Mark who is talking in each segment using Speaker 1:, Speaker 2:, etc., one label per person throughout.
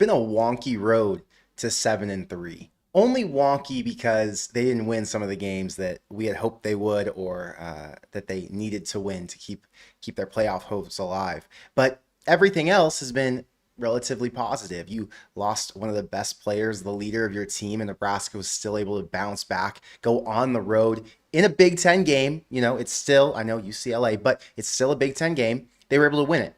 Speaker 1: been a wonky road to 7-3. Only wonky because they didn't win some of the games that we had hoped they would, or that they needed to win to keep their playoff hopes alive. But everything else has been relatively positive. You lost one of the best players, the leader of your team, and Nebraska was still able to bounce back, go on the road in a Big Ten game. You know, it's still, I know UCLA, but it's still a Big Ten game. They were able to win it.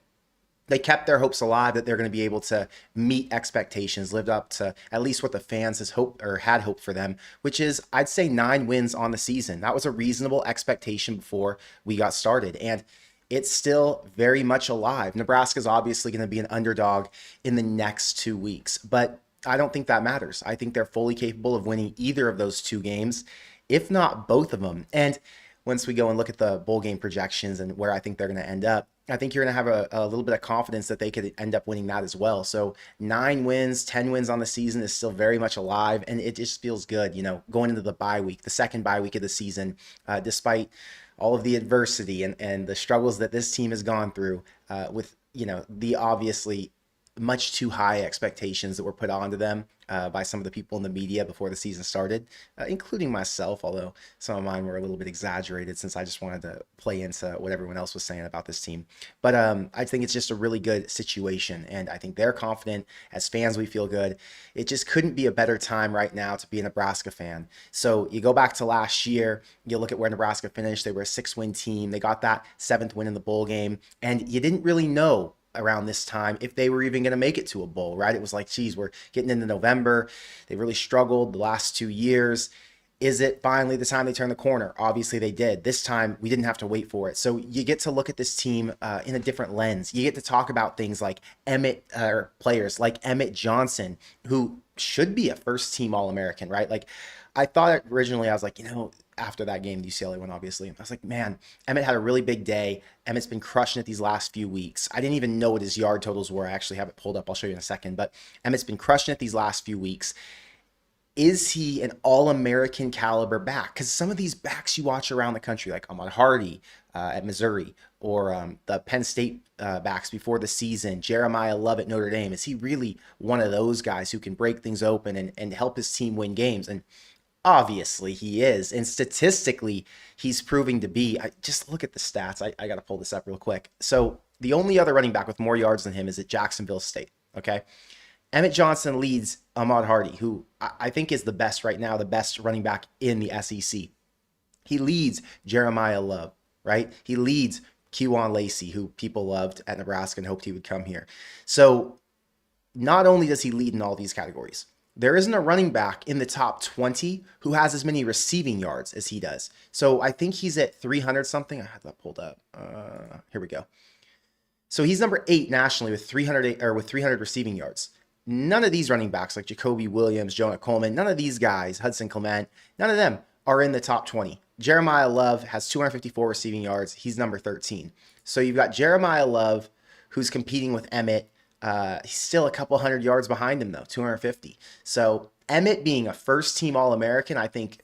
Speaker 1: They kept their hopes alive that they're going to be able to meet expectations, lived up to at least what the fans has hoped or had hoped for them, which is, I'd say, 9 wins on the season. That was a reasonable expectation before we got started. And it's still very much alive. Nebraska's obviously going to be an underdog in the next 2 weeks, but I don't think that matters. I think they're fully capable of winning either of those two games, if not both of them. And once we go and look at the bowl game projections and where I think they're going to end up, I think you're going to have a little bit of confidence that they could end up winning that as well. So 9 wins, 10 wins on the season is still very much alive, and it just feels good, you know, going into the bye week, the second bye week of the season, despite all of the adversity and the struggles that this team has gone through, with, you know, the obviously much too high expectations that were put onto them by some of the people in the media before the season started, including myself, although some of mine were a little bit exaggerated since I just wanted to play into what everyone else was saying about this team. But I think it's just a really good situation, and I think they're confident. As fans, we feel good. It just couldn't be a better time right now to be a Nebraska fan. So you go back to last year, you look at where Nebraska finished. They were a 6-win team. They got that 7th win in the bowl game, and you didn't really know around this time if they were even going to make it to a bowl, right? It was like, geez, we're getting into November. They really struggled the last 2 years. Is it finally the time they turn the corner? Obviously they did. This time we didn't have to wait for it. So you get to look at this team in a different lens. You get to talk about things like players like Emmett Johnson, who should be a first team All-American, right? Like, I thought originally, I was like, you know, after that game, the UCLA one, obviously, I was like, man, Emmett had a really big day. Emmett's been crushing it these last few weeks. I didn't even know what his yard totals were. I actually have it pulled up. I'll show you in a second. But Emmett's been crushing it these last few weeks. Is he an All-American caliber back? Because some of these backs you watch around the country, like Ahmad Hardy at Missouri, or the Penn State backs before the season, Jeremiah Love at Notre Dame, is he really one of those guys who can break things open and help his team win games? And obviously he is. And statistically, he's proving to be. Just look at the stats. I got to pull this up real quick. So the only other running back with more yards than him is at Jacksonville State, okay? Emmett Johnson leads Ahmad Hardy, who I think is the best right now, the best running back in the SEC. He leads Jeremiah Love, right? He leads Kewan Lacey, who people loved at Nebraska and hoped he would come here. So not only does he lead in all these categories, there isn't a running back in the top 20 who has as many receiving yards as he does. So I think he's at 300 something. I had that pulled up. Here we go. So he's number 8 nationally with 300 receiving yards. None of these running backs like Jacoby Williams, Jonah Coleman, none of these guys, Hudson Clement, none of them are in the top 20. Jeremiah Love has 254 receiving yards. He's number 13. So you've got Jeremiah Love, who's competing with Emmett. He's still a couple hundred yards behind him, though, 250. So Emmett being a first-team All-American, I think,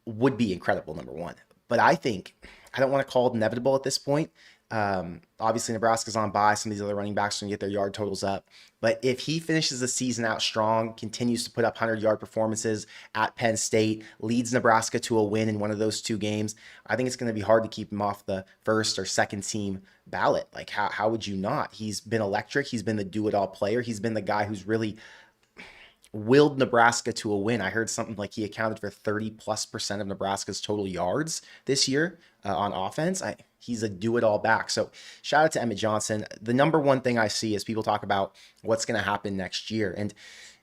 Speaker 1: would be incredible, number one. But I think, I don't want to call it inevitable at this point. Obviously, Nebraska's on bye. Some of these other running backs are going to get their yard totals up. But if he finishes the season out strong, continues to put up 100-yard performances at Penn State, leads Nebraska to a win in one of those two games, I think it's going to be hard to keep him off the first or second team ballot. Like, how would you not? He's been electric. He's been the do-it-all player. He's been the guy who's really willed Nebraska to a win. I heard something like he accounted for 30+% of Nebraska's total yards this year on offense. He's a do-it-all back. So shout out to Emmett Johnson. The number one thing I see is people talk about what's going to happen next year. And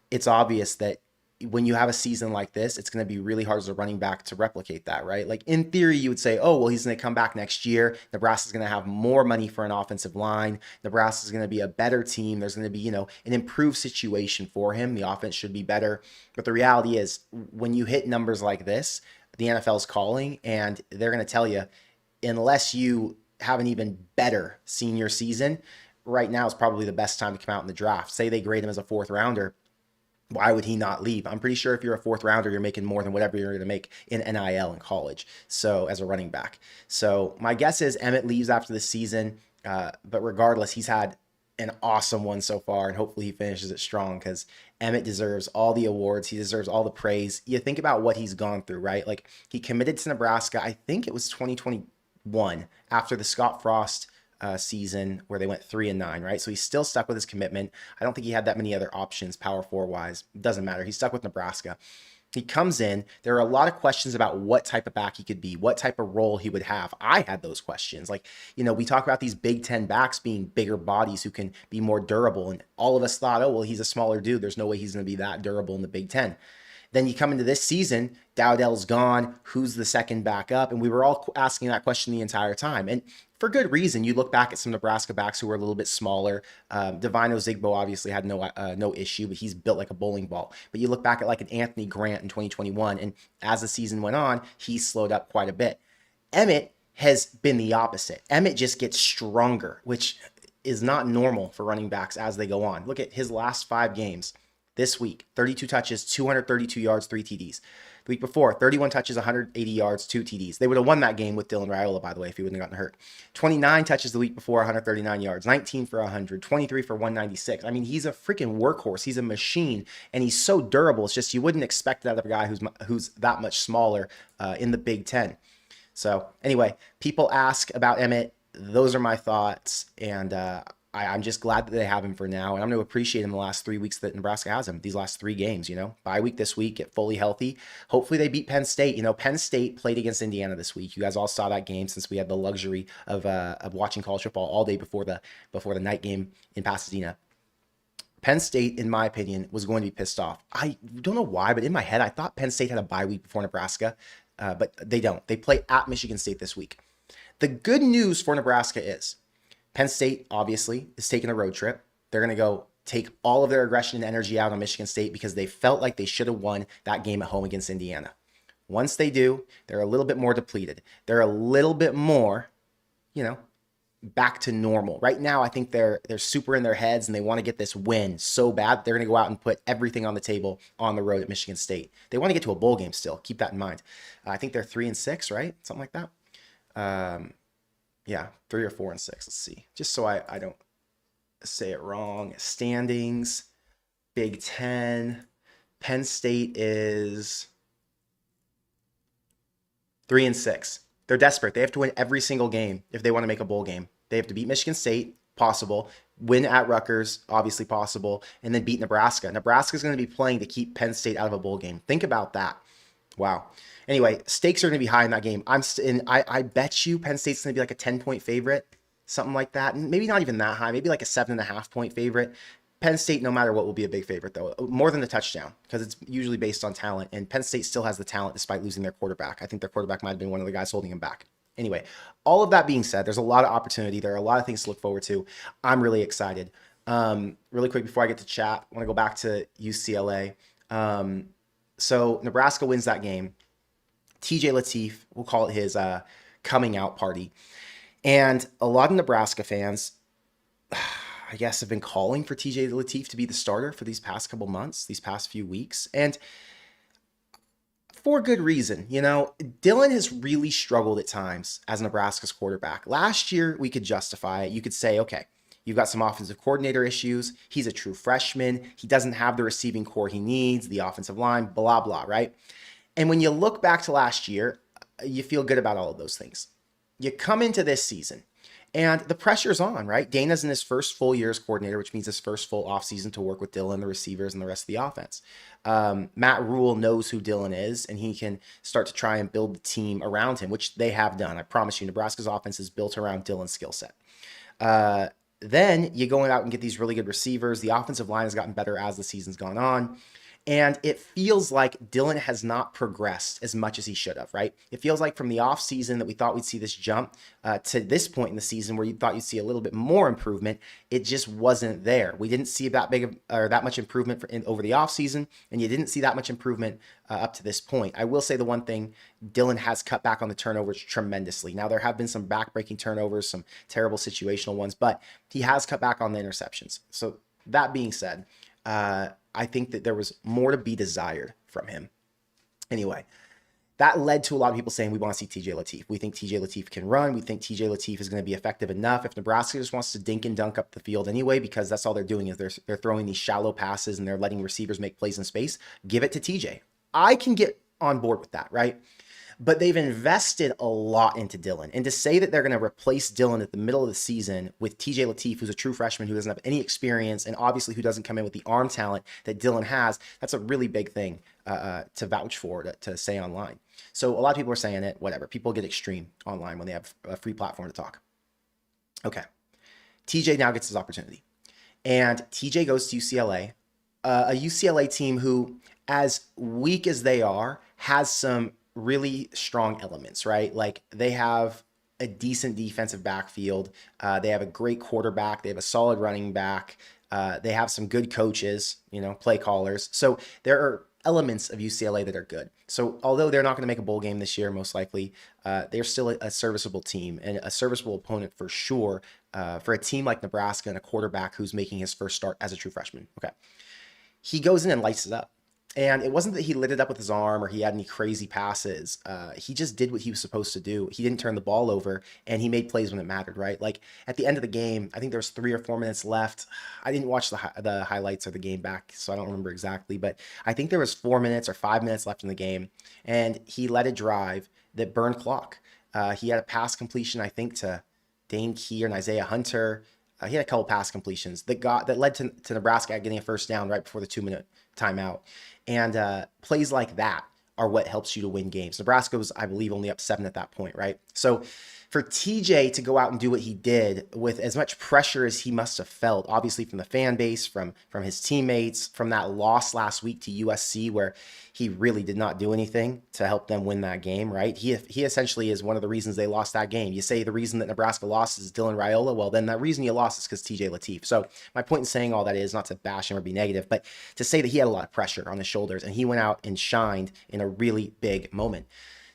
Speaker 1: it's obvious that when you have a season like this, it's going to be really hard as a running back to replicate that, right? Like, in theory, you would say, oh, well, he's going to come back next year. Nebraska's going to have more money for an offensive line. Nebraska's going to be a better team. There's going to be, you know, an improved situation for him. The offense should be better. But the reality is, when you hit numbers like this, the NFL's calling, and they're going to tell you, unless you have an even better senior season, right now is probably the best time to come out in the draft. Say they grade him as a 4th rounder. Why would he not leave? I'm pretty sure if you're a 4th rounder, you're making more than whatever you're going to make in NIL in college. So as a running back. So my guess is Emmett leaves after the season. But regardless, he's had an awesome one so far, and hopefully he finishes it strong because Emmett deserves all the awards. He deserves all the praise. You think about what he's gone through, right? Like he committed to Nebraska, I think it was 2021 after the Scott Frost season where they went 3-9, right? So he's still stuck with his commitment. I don't think he had that many other options power four wise. It doesn't matter. He's stuck with Nebraska. He comes in. There are a lot of questions about what type of back he could be, what type of role he would have. I had those questions. Like, we talk about these Big Ten backs being bigger bodies who can be more durable. And all of us thought, oh, well, he's a smaller dude. There's no way he's going to be that durable in the Big Ten. Then you come into this season, Dowdell's gone. Who's the second back up? And we were all asking that question the entire time. And for good reason. You look back at some Nebraska backs who were a little bit smaller. Divine Ozigbo obviously had no issue, but he's built like a bowling ball. But you look back at like an Anthony Grant in 2021, and as the season went on, he slowed up quite a bit. Emmett has been the opposite. Emmett just gets stronger, which is not normal for running backs as they go on. Look at his last 5 games. This week, 32 touches, 232 yards, 3 TDs. The week before, 31 touches, 180 yards, 2 TDs. They would have won that game with Dylan Raiola, by the way, if he wouldn't have gotten hurt. 29 touches the week before, 139 yards, 19 for 100, 23 for 196. I mean, he's a freaking workhorse. He's a machine, and he's so durable. It's just you wouldn't expect that of a guy who's that much smaller in the Big Ten. So anyway, people ask about Emmett. Those are my thoughts, and I'm just glad that they have him for now, and I'm going to appreciate him the last 3 weeks that Nebraska has him, these last 3 games, Bye week this week, get fully healthy. Hopefully they beat Penn State. Penn State played against Indiana this week. You guys all saw that game since we had the luxury of watching college football all day before the night game in Pasadena. Penn State, in my opinion, was going to be pissed off. I don't know why, but in my head, I thought Penn State had a bye week before Nebraska, but they don't. They play at Michigan State this week. The good news for Nebraska is Penn State, obviously, is taking a road trip. They're going to go take all of their aggression and energy out on Michigan State because they felt like they should have won that game at home against Indiana. Once they do, they're a little bit more depleted. They're a little bit more, back to normal. Right now, I think they're super in their heads and they want to get this win so bad that they're going to go out and put everything on the table on the road at Michigan State. They want to get to a bowl game still. Keep that in mind. I think they're 3-6, right? Something like that. Yeah, 3 or 4 and 6. Let's see. Just so I don't say it wrong. Standings, Big Ten. Penn State is 3-6. They're desperate. They have to win every single game if they want to make a bowl game. They have to beat Michigan State, possible. Win at Rutgers, obviously possible. And then beat Nebraska. Nebraska's going to be playing to keep Penn State out of a bowl game. Think about that. Wow. Anyway, stakes are going to be high in that game. I bet you Penn State's going to be like a 10-point favorite, something like that. And maybe not even that high, maybe like a 7.5-point favorite. Penn State, no matter what, will be a big favorite, though. More than the touchdown, because it's usually based on talent. And Penn State still has the talent despite losing their quarterback. I think their quarterback might have been one of the guys holding him back. Anyway, all of that being said, there's a lot of opportunity. There are a lot of things to look forward to. I'm really excited. Really quick before I get to chat, I want to go back to UCLA. So Nebraska wins that game. TJ Lateef, we'll call it his coming out party. And a lot of Nebraska fans, I guess, have been calling for TJ Lateef to be the starter for these past couple months, these past few weeks. And for good reason. Dylan has really struggled at times as Nebraska's quarterback. Last year, we could justify it. You could say, okay, you've got some offensive coordinator issues. He's a true freshman. He doesn't have the receiving core he needs, the offensive line, blah, blah, right? And when you look back to last year, you feel good about all of those things. You come into this season, and the pressure's on, right? Dana's in his first full year as coordinator, which means his first full offseason to work with Dylan, the receivers, and the rest of the offense. Matt Rule knows who Dylan is, and he can start to try and build the team around him, which they have done. I promise you, Nebraska's offense is built around Dylan's skill set. Then you go out and get these really good receivers. The offensive line has gotten better as the season's gone on. And it feels like Dylan has not progressed as much as he should have, right? It feels like from the offseason that we thought we'd see this jump to this point in the season where you thought you'd see a little bit more improvement. It just wasn't there. We didn't see that that much improvement over the offseason, and you didn't see that much improvement up to this point. I will say the one thing, Dylan has cut back on the turnovers tremendously. Now, there have been some back-breaking turnovers, some terrible situational ones, but he has cut back on the interceptions. So that being said, I think that there was more to be desired from him. Anyway, that led to a lot of people saying we want to see TJ Lateef. We think TJ Lateef can run. We think TJ Lateef is going to be effective enough. If Nebraska just wants to dink and dunk up the field anyway, because that's all they're doing is they're throwing these shallow passes and they're letting receivers make plays in space, give it to TJ. I can get on board with that, right? But they've invested a lot into Dylan. And to say that they're going to replace Dylan at the middle of the season with TJ Lateef, who's a true freshman who doesn't have any experience and obviously who doesn't come in with the arm talent that Dylan has, that's a really big thing to vouch for, to say online. So a lot of people are saying it, whatever. People get extreme online when they have a free platform to talk. Okay. TJ now gets his opportunity. And TJ goes to UCLA, a UCLA team who, as weak as they are, has some really strong elements, right? Like they have a decent defensive backfield. They have a great quarterback. They have a solid running back. They have some good coaches, play callers. So there are elements of UCLA that are good. So although they're not going to make a bowl game this year, most likely, they're still a serviceable team and a serviceable opponent for sure for a team like Nebraska and a quarterback who's making his first start as a true freshman. Okay. He goes in and lights it up. And it wasn't that he lit it up with his arm or he had any crazy passes. He just did what he was supposed to do. He didn't turn the ball over, and he made plays when it mattered, right? Like at the end of the game, I think there was 3 or 4 minutes left. I didn't watch the highlights of the game back, so I don't remember exactly. But I think there was 4 minutes or 5 minutes left in the game, and he led a drive that burned clock. He had a pass completion, I think, to Dane Key and Isaiah Hunter. He had a couple pass completions that led to Nebraska getting a first down right before the 2-minute timeout. And plays like that are what helps you to win games. Nebraska was, I believe, only up 7 at that point, right? So for TJ to go out and do what he did with as much pressure as he must have felt, obviously from the fan base, from his teammates, from that loss last week to USC where he really did not do anything to help them win that game, right? He essentially is one of the reasons they lost that game. You say the reason that Nebraska lost is Dylan Raiola, well, then that reason you lost is because TJ Lateef. So my point in saying all that is not to bash him or be negative, but to say that he had a lot of pressure on his shoulders and he went out and shined in a really big moment.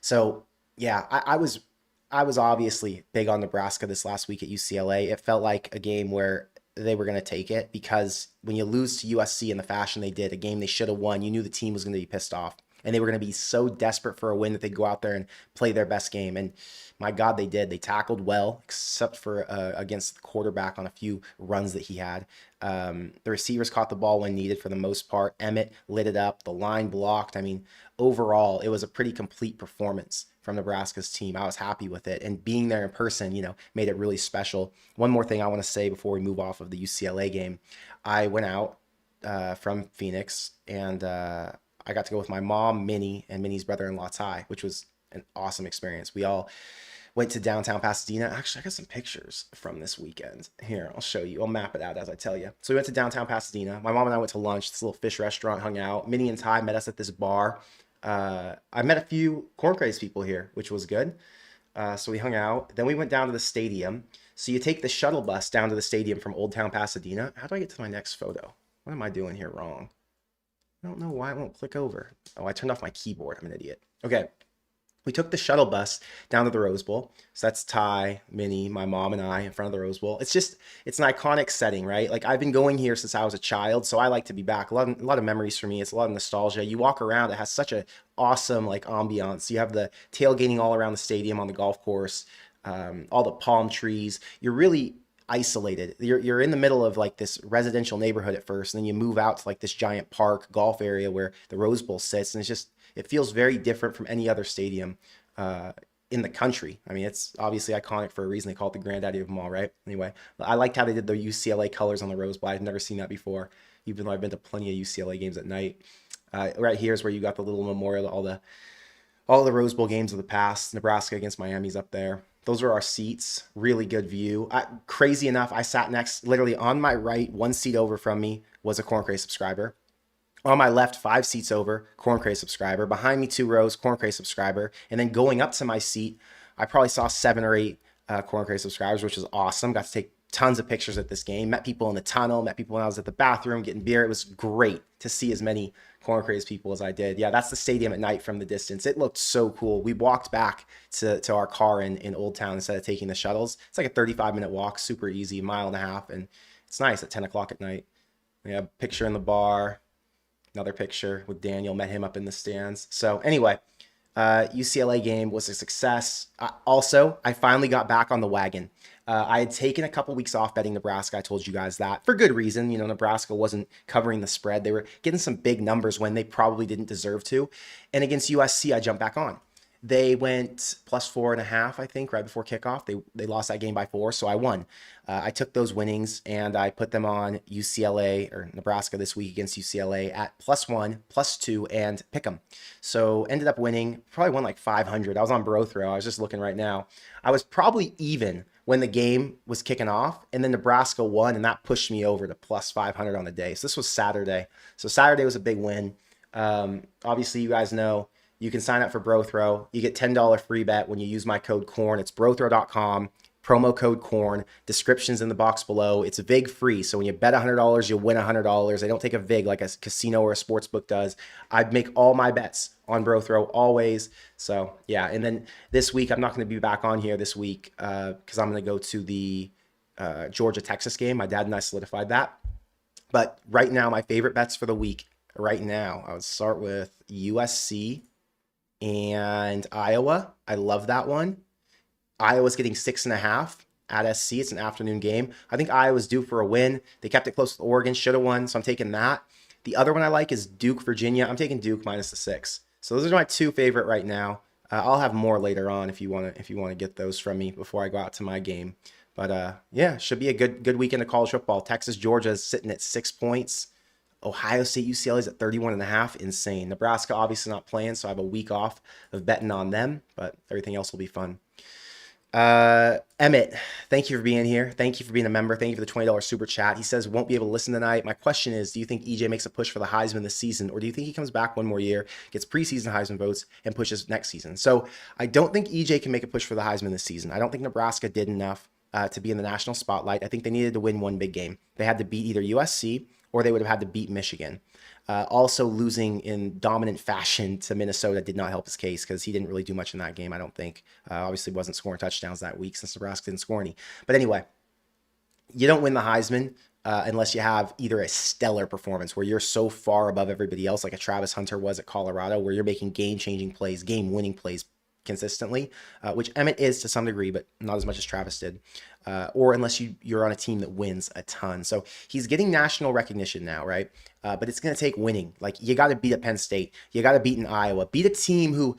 Speaker 1: So yeah, I was obviously big on Nebraska this last week at UCLA. It felt like a game where they were going to take it because when you lose to USC in the fashion they did, a game they should have won, you knew the team was going to be pissed off and they were going to be so desperate for a win that they'd go out there and play their best game. And my God, they did. They tackled well, except for against the quarterback on a few runs that he had. The receivers caught the ball when needed for the most part. Emmett lit it up. The line blocked. I mean, overall, it was a pretty complete performance from Nebraska's team. I was happy with it. And being there in person, made it really special. One more thing I want to say before we move off of the UCLA game. I went out from Phoenix and I got to go with my mom, Minnie, and Minnie's brother-in-law, Ty, which was an awesome experience. We all went to downtown Pasadena. Actually, I got some pictures from this weekend. Here, I'll show you. I'll map it out as I tell you. So we went to downtown Pasadena. My mom and I went to lunch, this little fish restaurant, hung out. Minnie and Ty met us at this bar. I met a few Corn Craze people here, which was good. So we hung out. Then we went down to the stadium. So you take the shuttle bus down to the stadium from Old Town Pasadena. How do I get to my next photo? What am I doing here wrong? I don't know why it won't click over. Oh, I turned off my keyboard. I'm an idiot. Okay. We took the shuttle bus down to the Rose Bowl. So that's Ty, Minnie, my mom, and I in front of the Rose Bowl. It's an iconic setting, right? Like I've been going here since I was a child, so I like to be back. A lot of memories for me. It's a lot of nostalgia. You walk around, it has such a awesome ambiance. You have the tailgating all around the stadium on the golf course, all the palm trees. You're really isolated. You're in the middle of this residential neighborhood at first, and then you move out to this giant park golf area where the Rose Bowl sits, and it feels very different from any other stadium in the country. I mean, it's obviously iconic for a reason. They call it the granddaddy of them all, right? Anyway, I liked how they did the UCLA colors on the Rose Bowl. I've never seen that before, even though I've been to plenty of UCLA games at night. Right here is where you got the little memorial to all the Rose Bowl games of the past. Nebraska against Miami's up there. Those are our seats. Really good view. Crazy enough, I sat literally on my right, 1 seat over from me was a Corn Craze subscriber. On my left, 5 seats over, Corn Craze subscriber. Behind me, 2 rows, Corn Craze subscriber. And then going up to my seat, I probably saw 7 or 8 Corn Craze subscribers, which was awesome. Got to take tons of pictures at this game. Met people in the tunnel, met people when I was at the bathroom getting beer. It was great to see as many Corn Craze people as I did. Yeah, that's the stadium at night from the distance. It looked so cool. We walked back to our car in Old Town instead of taking the shuttles. It's like a 35-minute walk, super easy, 1.5 miles, and it's nice at 10 o'clock at night. We have a picture in the bar. Another picture with Daniel, met him up in the stands. So anyway, UCLA game was a success. Also, I finally got back on the wagon. I had taken a couple weeks off betting Nebraska. I told you guys that for good reason. You know, Nebraska wasn't covering the spread. They were getting some big numbers when they probably didn't deserve to. And against USC, I jumped back on. They went plus 4.5, I think, right before kickoff. They lost that game by 4, so I won. I took those winnings and I put them on UCLA or Nebraska this week against UCLA at +1, +2, and pick 'em. So ended up winning. Probably won like 500. I was on bro throw. I was just looking right now. I was probably even when the game was kicking off, and then Nebraska won, and that pushed me over to plus 500 on the day. So this was Saturday. So Saturday was a big win. Obviously, you guys know. You can sign up for BroThrow. You get $10 free bet when you use my code CORN. It's brothrow.com, promo code CORN. Description's in the box below. It's VIG free. So when you bet $100, you'll win $100. They don't take a VIG like a casino or a sports book does. I make all my bets on BroThrow always. So yeah, and then this week, I'm not going to be back on here this week because I'm going to go to the Georgia-Texas game. My dad and I solidified that. But right now, my favorite bets for the week, right now, I would start with USC and Iowa. I love that one. Iowa's getting 6.5 at SC. It's an afternoon game. I think Iowa's due for a win. They kept it close with Oregon, should have won, so I'm taking that. The other one I like is Duke, Virginia. I'm taking Duke minus the 6. So those are my two favorite right now. I'll have more later on if you want to get those from me before I go out to my game. But yeah, should be a good weekend of college football. Texas, Georgia is sitting at 6 points. Ohio State, UCLA is at 31.5. Insane. Nebraska obviously not playing, so I have a week off of betting on them, but everything else will be fun. Emmett, thank you for being here. Thank you for being a member. Thank you for the $20 super chat. He says, won't be able to listen tonight. My question is, do you think EJ makes a push for the Heisman this season, or do you think he comes back one more year, gets preseason Heisman votes, and pushes next season? So I don't think EJ can make a push for the Heisman this season. I don't think Nebraska did enough to be in the national spotlight. I think they needed to win one big game. They had to beat either USC or they would have had to beat Michigan. Also losing in dominant fashion to Minnesota did not help his case because he didn't really do much in that game, I don't think. Obviously wasn't scoring touchdowns that week since Nebraska didn't score any. But anyway, you don't win the Heisman unless you have either a stellar performance where you're so far above everybody else, like a Travis Hunter was at Colorado, where you're making game-changing plays, game-winning plays consistently, which Emmett is to some degree, but not as much as Travis did, or unless you're on a team that wins a ton. So he's getting national recognition now, right? But it's going to take winning. Like, you got to beat a Penn State. You got to beat an Iowa. Beat a team who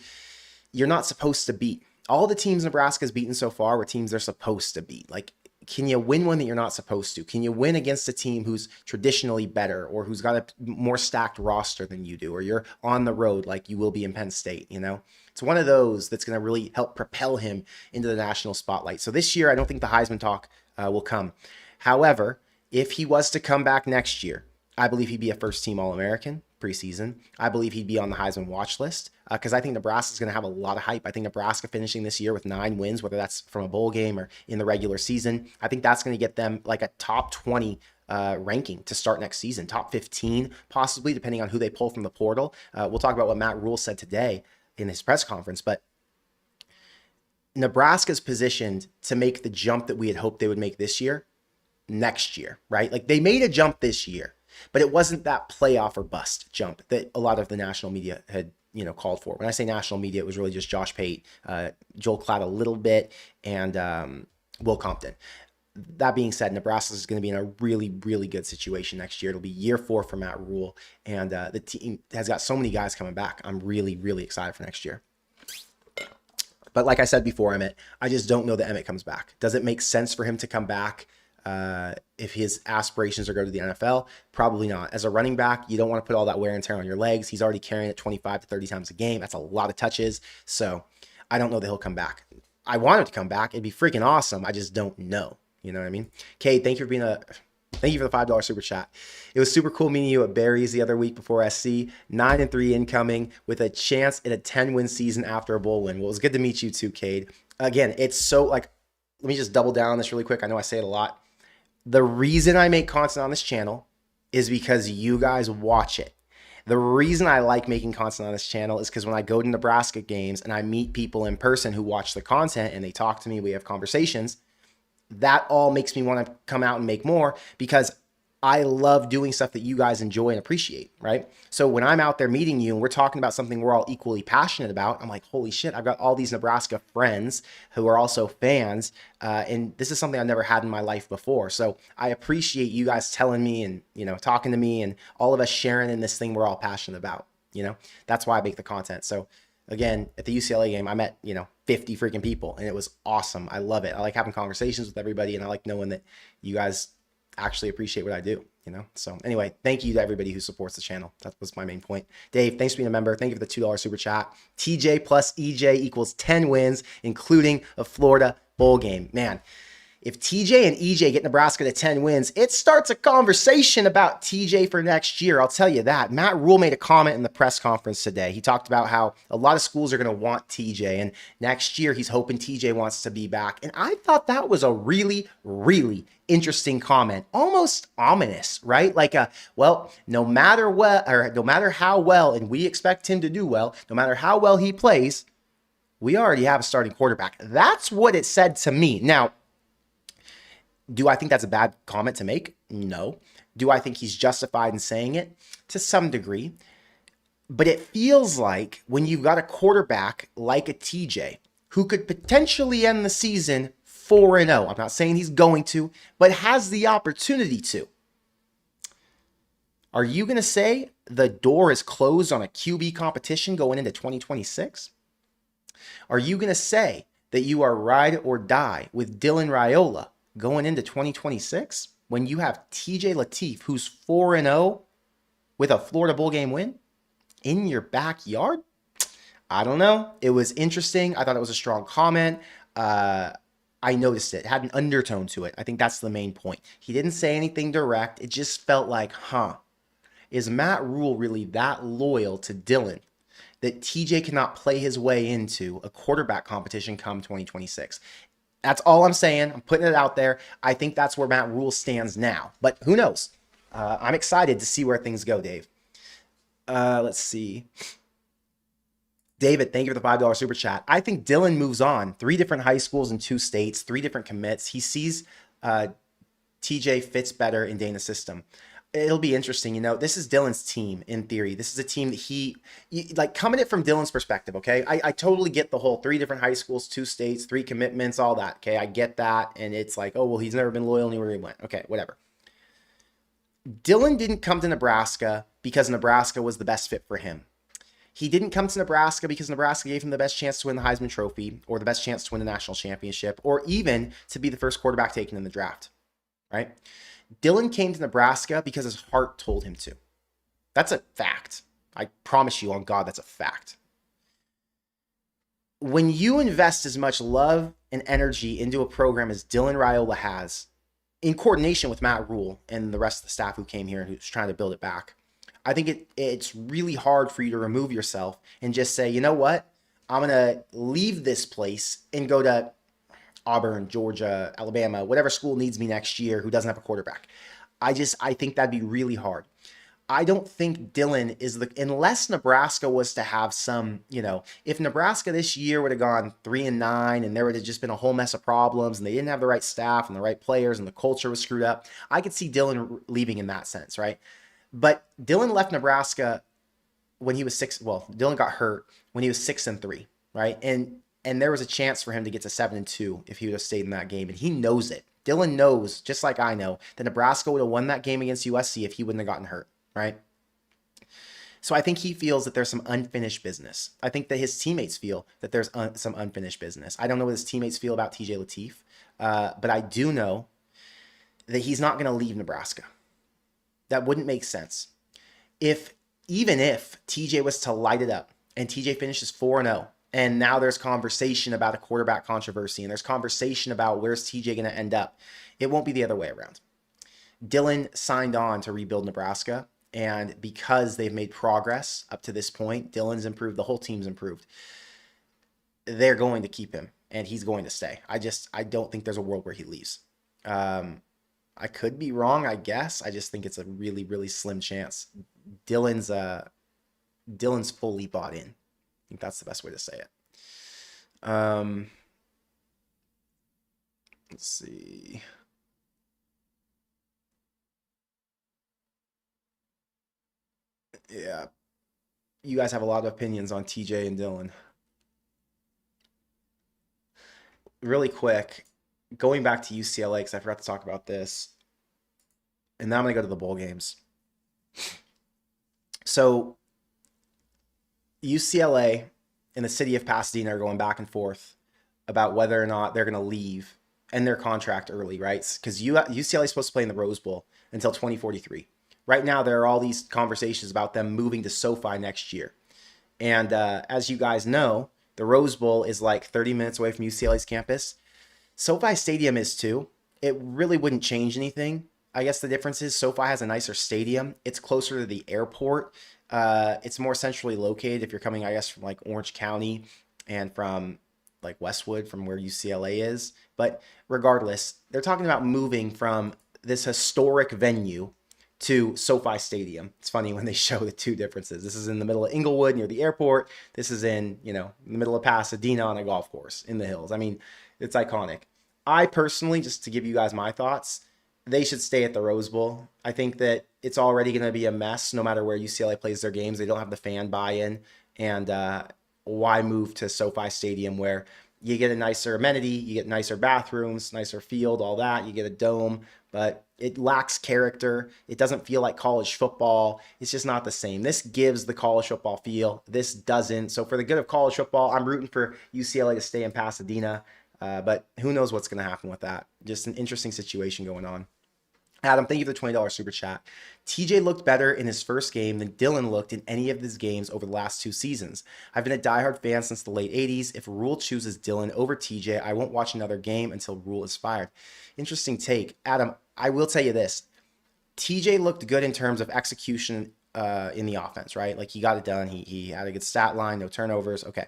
Speaker 1: you're not supposed to beat. All the teams Nebraska's beaten so far were teams they're supposed to beat. Like, can you win one that you're not supposed to? Can you win against a team who's traditionally better or who's got a more stacked roster than you do, or you're on the road like you will be in Penn State, you know? It's one of those that's going to really help propel him into the national spotlight. So this year, I don't think the Heisman talk will come. However, if he was to come back next year, I believe he'd be a first-team All-American preseason. I believe he'd be on the Heisman watch list because I think Nebraska's going to have a lot of hype. I think Nebraska finishing this year with 9 wins, whether that's from a bowl game or in the regular season, I think that's going to get them like a top 20 ranking to start next season, top 15 possibly, depending on who they pull from the portal. We'll talk about what Matt Rule said today in his press conference, but Nebraska's positioned to make the jump that we had hoped they would make this year, next year, right? Like, they made a jump this year, but it wasn't that playoff or bust jump that a lot of the national media had, called for. When I say national media, it was really just Josh Pate, Joel Klatt a little bit, and Will Compton. That being said, Nebraska is going to be in a really, really good situation next year. It'll be year 4 for Matt Rule, and the team has got so many guys coming back. I'm really, really excited for next year. But like I said before, Emmett, I just don't know that Emmett comes back. Does it make sense for him to come back if his aspirations are go to the NFL? Probably not. As a running back, you don't want to put all that wear and tear on your legs. He's already carrying it 25 to 30 times a game. That's a lot of touches. So I don't know that he'll come back. I want him to come back. It'd be freaking awesome. I just don't know. You know what I mean? Kate, thank you for the $5 super chat. It was super cool meeting you at Barry's the other week before SC. 9-3 incoming with a chance at a 10-win season after a bowl win. Well, it was good to meet you too, Cade. Again, it's so let me just double down on this really quick. I know I say it a lot. The reason I make content on this channel is because you guys watch it. The reason I like making content on this channel is because when I go to Nebraska games and I meet people in person who watch the content and they talk to me, we have conversations, that all makes me want to come out and make more, because I love doing stuff that you guys enjoy and appreciate, right? So when I'm out there meeting you and we're talking about something we're all equally passionate about, I'm like, holy shit, I've got all these Nebraska friends who are also fans. And this is something I've never had in my life before. So I appreciate you guys telling me and, talking to me and all of us sharing in this thing we're all passionate about. That's why I make the content. So again, at the UCLA game, I met, 50 freaking people and it was awesome. I love it. I like having conversations with everybody and I like knowing that you guys actually appreciate what I do, So anyway, thank you to everybody who supports the channel. That was my main point. Dave, thanks for being a member. Thank you for the $2 super chat. TJ plus EJ equals 10 wins, including a Florida bowl game. Man, if TJ and EJ get Nebraska to 10 wins, it starts a conversation about TJ for next year. I'll tell you that. Matt Rule made a comment in the press conference today. He talked about how a lot of schools are going to want TJ, and next year he's hoping TJ wants to be back. And I thought that was a really, really interesting comment, almost ominous, right? Like, no matter what, or no matter how well, and we expect him to do well, no matter how well he plays, we already have a starting quarterback. That's what it said to me. Now, do I think that's a bad comment to make? No. Do I think he's justified in saying it? To some degree. But it feels like when you've got a quarterback like a TJ who could potentially end the season 4-0, I'm not saying he's going to, but has the opportunity to. Are you going to say the door is closed on a QB competition going into 2026? Are you going to say that you are ride or die with Dylan Raiola going into 2026 when you have TJ Lateef, who's 4-0 with a Florida bowl game win in your backyard? I don't know. It was interesting. I thought it was a strong comment. I noticed it. It had an undertone to it. I think that's the main point. He didn't say anything direct. It just felt like, is Matt Rule really that loyal to Dylan that TJ cannot play his way into a quarterback competition come 2026? That's all I'm saying. I'm putting it out there. I think that's where Matt Rule stands now. But who knows? I'm excited to see where things go, Dave. Let's see. David, thank you for the $5 super chat. I think Dylan moves on. 3 different high schools in 2 states, 3 different commits. He sees TJ fits better in Dana's system. It'll be interesting. This is Dylan's team in theory. This is a team that like coming at it from Dylan's perspective. Okay. I totally get the whole 3 different high schools, 2 states, 3 commitments, all that. Okay. I get that. And it's like, oh, well, he's never been loyal anywhere he went. Okay. Whatever. Dylan didn't come to Nebraska because Nebraska was the best fit for him. He didn't come to Nebraska because Nebraska gave him the best chance to win the Heisman Trophy or the best chance to win the national championship or even to be the first quarterback taken in the draft. Right? Dylan came to Nebraska because his heart told him to. That's a fact. I promise you on God, that's a fact. When you invest as much love and energy into a program as Dylan Raiola has, in coordination with Matt Rule and the rest of the staff who came here and who's trying to build it back, I think it's really hard for you to remove yourself and just say, you know what? I'm going to leave this place and go to Auburn, Georgia, Alabama, whatever school needs me next year who doesn't have a quarterback. I think that'd be really hard. I don't think Dylan is unless Nebraska was to have some, if Nebraska this year would have gone 3-9 and there would have just been a whole mess of problems and they didn't have the right staff and the right players and the culture was screwed up, I could see Dylan leaving in that sense, right? But Dylan left Nebraska when he was 6. Well, Dylan got hurt when he was 6-3, right? And there was a chance for him to get to 7-2 if he would have stayed in that game. And he knows it. Dylan knows, just like I know, that Nebraska would have won that game against USC if he wouldn't have gotten hurt, right? So I think he feels that there's some unfinished business. I think that his teammates feel that there's some unfinished business. I don't know what his teammates feel about TJ Lateef, but I do know that he's not going to leave Nebraska. That wouldn't make sense. Even if TJ was to light it up and TJ finishes 4-0, and now there's conversation about a quarterback controversy and there's conversation about where's TJ going to end up, it won't be the other way around. Dylan signed on to rebuild Nebraska, and because they've made progress up to this point, Dylan's improved, the whole team's improved. They're going to keep him, and he's going to stay. I don't think there's a world where he leaves. I could be wrong, I guess. I just think it's a really, really slim chance. Dylan's fully bought in. I think that's the best way to say it. Let's see. Yeah, you guys have a lot of opinions on TJ and Dylan. Really quick, going back to UCLA because I forgot to talk about this, and now I'm gonna go to the bowl games. So UCLA and the city of Pasadena are going back and forth about whether or not they're going to leave end their contract early, right? Because UCLA is supposed to play in the Rose Bowl until 2043. Right now, there are all these conversations about them moving to SoFi next year. And as you guys know, the Rose Bowl is like 30 minutes away from UCLA's campus. SoFi Stadium is too. It really wouldn't change anything. I guess the difference is SoFi has a nicer stadium. It's closer to the airport. It's more centrally located if you're coming, I guess, from like Orange County and from like Westwood, from where UCLA is. But regardless, they're talking about moving from this historic venue to SoFi Stadium. It's funny when they show the two differences. This is in the middle of Inglewood near the airport. This is in, in the middle of Pasadena on a golf course in the hills. I mean, it's iconic. I personally, just to give you guys my thoughts, they should stay at the Rose Bowl. I think that it's already going to be a mess no matter where UCLA plays their games. They don't have the fan buy-in. And why move to SoFi Stadium where you get a nicer amenity, you get nicer bathrooms, nicer field, all that. You get a dome, but it lacks character. It doesn't feel like college football. It's just not the same. This gives the college football feel. This doesn't. So for the good of college football, I'm rooting for UCLA to stay in Pasadena. But who knows what's going to happen with that. Just an interesting situation going on. Adam, thank you for the $20 super chat. TJ looked better in his first game than Dylan looked in any of his games over the last 2 seasons. I've been a diehard fan since the late 80s. If Rule chooses Dylan over TJ, I won't watch another game until Rule is fired. Interesting take. Adam, I will tell you this. TJ looked good in terms of execution in the offense, right? Like he got it done. He had a good stat line, no turnovers. Okay.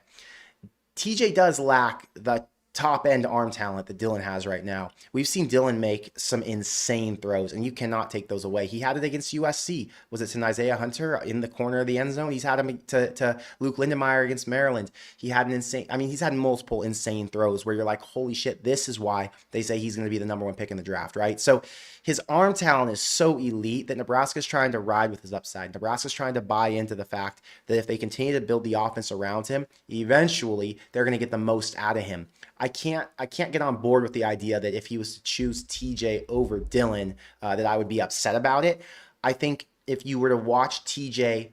Speaker 1: TJ does lack the top end arm talent that Dylan has right now. We've seen Dylan make some insane throws, and you cannot take those away. He had it against USC. Was it to Isaiah Hunter in the corner of the end zone? He's had him to Luke Lindenmeyer against Maryland. He had he's had multiple insane throws where you're like, holy shit, this is why they say he's going to be the number 1 pick in the draft, right? So his arm talent is so elite that Nebraska's trying to ride with his upside. Nebraska's trying to buy into the fact that if they continue to build the offense around him, eventually they're going to get the most out of him. I can't get on board with the idea that if he was to choose TJ over Dylan, that I would be upset about it. I think if you were to watch TJ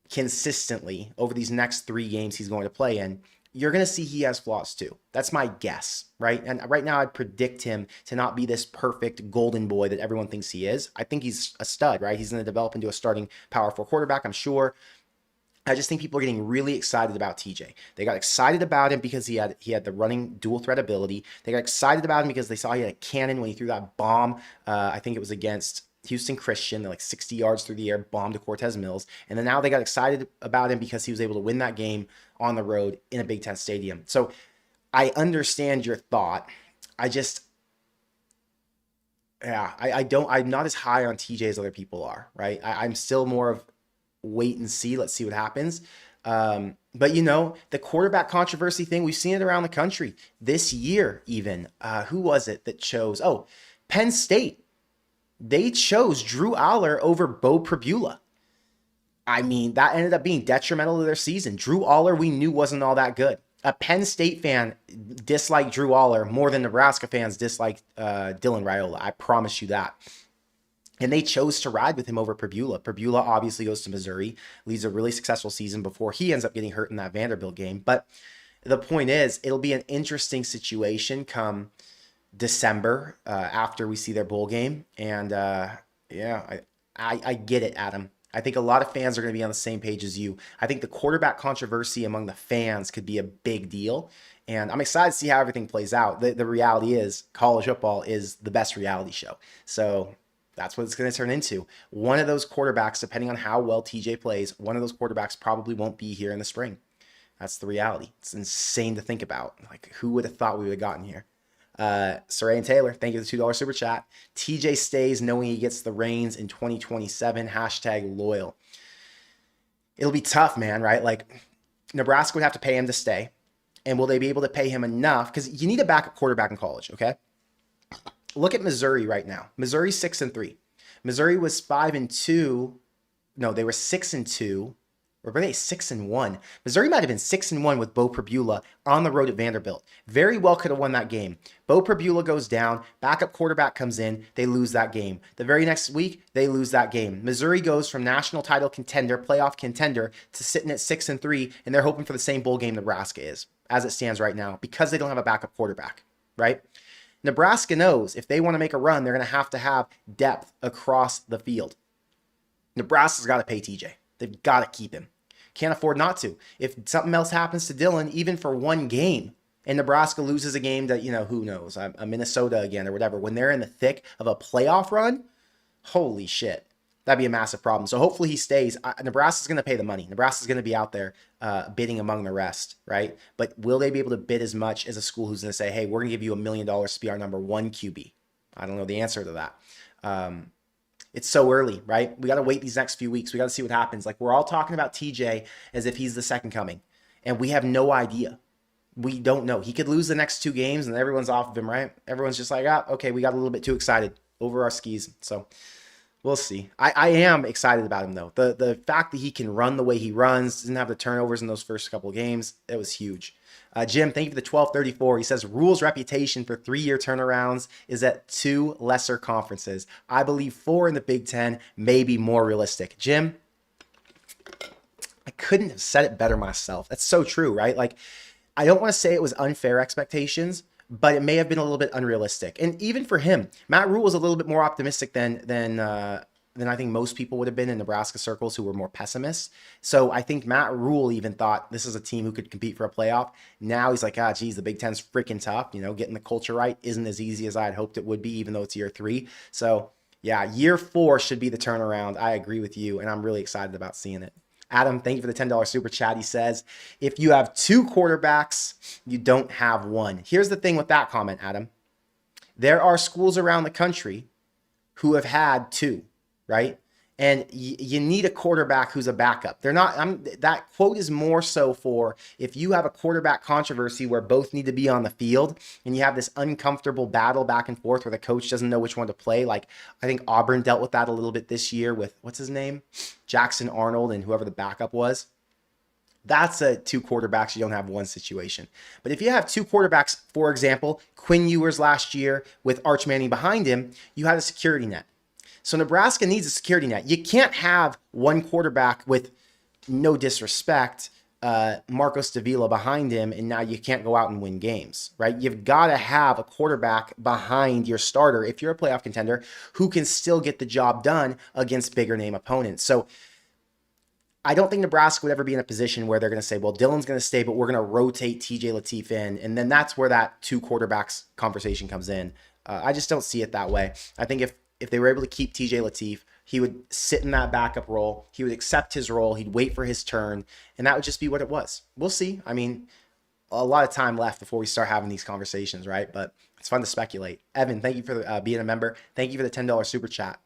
Speaker 1: consistently over these next 3 games he's going to play in, you're going to see he has flaws too. That's my guess, right? And right now I'd predict him to not be this perfect golden boy that everyone thinks he is. I think he's a stud, right? He's going to develop into a starting Power 4 quarterback, I'm sure. I just think people are getting really excited about TJ. They got excited about him because he had the running dual threat ability. They got excited about him because they saw he had a cannon when he threw that bomb. I think it was against Houston Christian, like 60 yards through the air, bomb to Cortez Mills. And then now they got excited about him because he was able to win that game on the road in a Big Ten stadium. So I understand your thought. I'm not as high on TJ as other people are, right? I'm still more of wait and see. Let's see what happens. But the quarterback controversy thing, we've seen it around the country this year even. Who was it that chose? Oh, Penn State. They chose Drew Aller over Bo Pribula. I mean, that ended up being detrimental to their season. Drew Aller, we knew wasn't all that good. A Penn State fan disliked Drew Aller more than Nebraska fans disliked Dylan Raiola. I promise you that. And they chose to ride with him over Pribula. Pribula obviously goes to Missouri, leads a really successful season before he ends up getting hurt in that Vanderbilt game. But the point is, it'll be an interesting situation come December after we see their bowl game. And I get it, Adam. I think a lot of fans are going to be on the same page as you. I think the quarterback controversy among the fans could be a big deal. And I'm excited to see how everything plays out. The reality is college football is the best reality show. So that's what it's going to turn into. One of those quarterbacks, depending on how well TJ plays, one of those quarterbacks probably won't be here in the spring. That's the reality. It's insane to think about. Like, who would have thought we would have gotten here? Saray and Taylor, thank you for the $2 super chat. TJ stays knowing he gets the reins in 2027. #loyal. It'll be tough, man, right? Like, Nebraska would have to pay him to stay. And will they be able to pay him enough? Because you need a backup quarterback in college, okay? Look at Missouri right now. Missouri's 6-3. Missouri was 5-2 no, they were 6-2. Or were they 6-1? Missouri might have been 6-1 with Bo Pribula on the road at Vanderbilt. Very well could have won that game. Bo Pribula goes down, backup quarterback comes in, they lose that game. The very next week, they lose that game. Missouri goes from national title contender, playoff contender, to sitting at 6-3, and they're hoping for the same bowl game Nebraska is, as it stands right now, because they don't have a backup quarterback, right? Nebraska knows if they want to make a run, they're going to have depth across the field. Nebraska's got to pay TJ. They've got to keep him. Can't afford not to. If something else happens to Dylan, even for one game, and Nebraska loses a game that, who knows, a Minnesota again or whatever, when they're in the thick of a playoff run, holy shit, that'd be a massive problem. So hopefully he stays. Nebraska's going to pay the money. Nebraska's going to be out there bidding among the rest, right? But will they be able to bid as much as a school who's going to say, hey, we're going to give you $1 million to be our number one QB? I don't know the answer to that. It's so early, right? We got to wait these next few weeks. We got to see what happens. Like, we're all talking about TJ as if he's the second coming, and we have no idea. We don't know. He could lose the next 2 games, and everyone's off of him, right? Everyone's just like, okay, we got a little bit too excited over our skis. So we'll see. I am excited about him, though. The fact that he can run the way he runs, doesn't have the turnovers in those first couple of games, it was huge. Jim, thank you for the 1234. He says, Rule's reputation for 3-year turnarounds is at 2 lesser conferences. I believe 4 in the Big Ten may be more realistic. Jim, I couldn't have said it better myself. That's so true, right? Like, I don't want to say it was unfair expectations, but it may have been a little bit unrealistic. And even for him, Matt Rule was a little bit more optimistic than I think most people would have been in Nebraska circles who were more pessimists. So I think Matt Rule even thought this is a team who could compete for a playoff. Now he's like, geez, the Big Ten's freaking tough. Getting the culture right isn't as easy as I had hoped it would be, even though it's year 3. So yeah, year 4 should be the turnaround. I agree with you, and I'm really excited about seeing it. Adam, thank you for the $10 super chat. He says, if you have 2 quarterbacks, you don't have one. Here's the thing with that comment, Adam. There are schools around the country who have had 2. Right? And you need a quarterback who's a backup. That quote is more so for if you have a quarterback controversy where both need to be on the field and you have this uncomfortable battle back and forth where the coach doesn't know which one to play. Like, I think Auburn dealt with that a little bit this year with, what's his name? Jackson Arnold and whoever the backup was. That's a 2 quarterbacks. You don't have one situation. But if you have 2 quarterbacks, for example, Quinn Ewers last year with Arch Manning behind him, you had a security net. So Nebraska needs a security net. You can't have one quarterback with, no disrespect, Marcos Davila behind him, and now you can't go out and win games, right? You've got to have a quarterback behind your starter, if you're a playoff contender, who can still get the job done against bigger name opponents. So I don't think Nebraska would ever be in a position where they're going to say, well, Dylan's going to stay, but we're going to rotate TJ Lateef in. And then that's where that 2 quarterbacks conversation comes in. I just don't see it that way. I think if they were able to keep TJ Lateef, he would sit in that backup role. He would accept his role. He'd wait for his turn. And that would just be what it was. We'll see. I mean, a lot of time left before we start having these conversations, right? But it's fun to speculate. Evan, thank you for being a member. Thank you for the $10 super chat.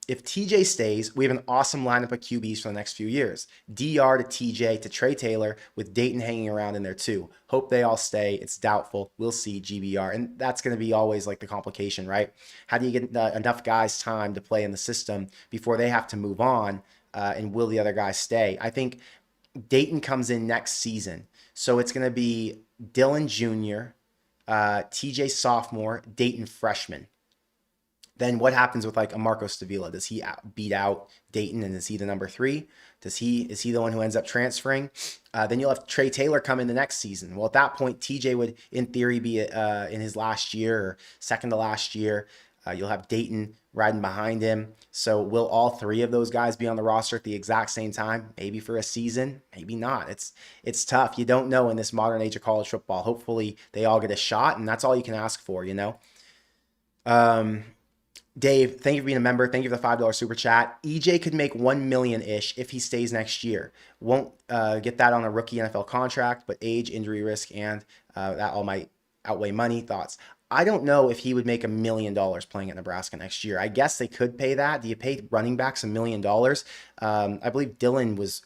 Speaker 1: If TJ stays, we have an awesome lineup of QBs for the next few years. DR to TJ to Trey Taylor, with Dayton hanging around in there too. Hope they all stay. It's doubtful. We'll see, GBR. And that's going to be always like the complication, right? How do you get enough guys time to play in the system before they have to move on? And will the other guys stay? I think Dayton comes in next season. So it's going to be Dylan Jr., TJ sophomore, Dayton freshman. Then what happens with like a Marcos Davila? Does he beat out Dayton, and is he the number 3? Is he the one who ends up transferring? Then you'll have Trey Taylor come in the next season. Well, at that point, TJ would, in theory, be in his last year or second to last year. You'll have Dayton riding behind him. So will all 3 of those guys be on the roster at the exact same time? Maybe for a season, maybe not. It's tough. You don't know in this modern age of college football. Hopefully they all get a shot, and that's all you can ask for, Dave, thank you for being a member. Thank you for the $5 super chat. EJ could make $1 million-ish if he stays next year. Won't get that on a rookie NFL contract, but age, injury risk, and that all might outweigh money. Thoughts? I don't know if he would make $1 million playing at Nebraska next year. I guess they could pay that. Do you pay running backs $1 million? I believe Dylan was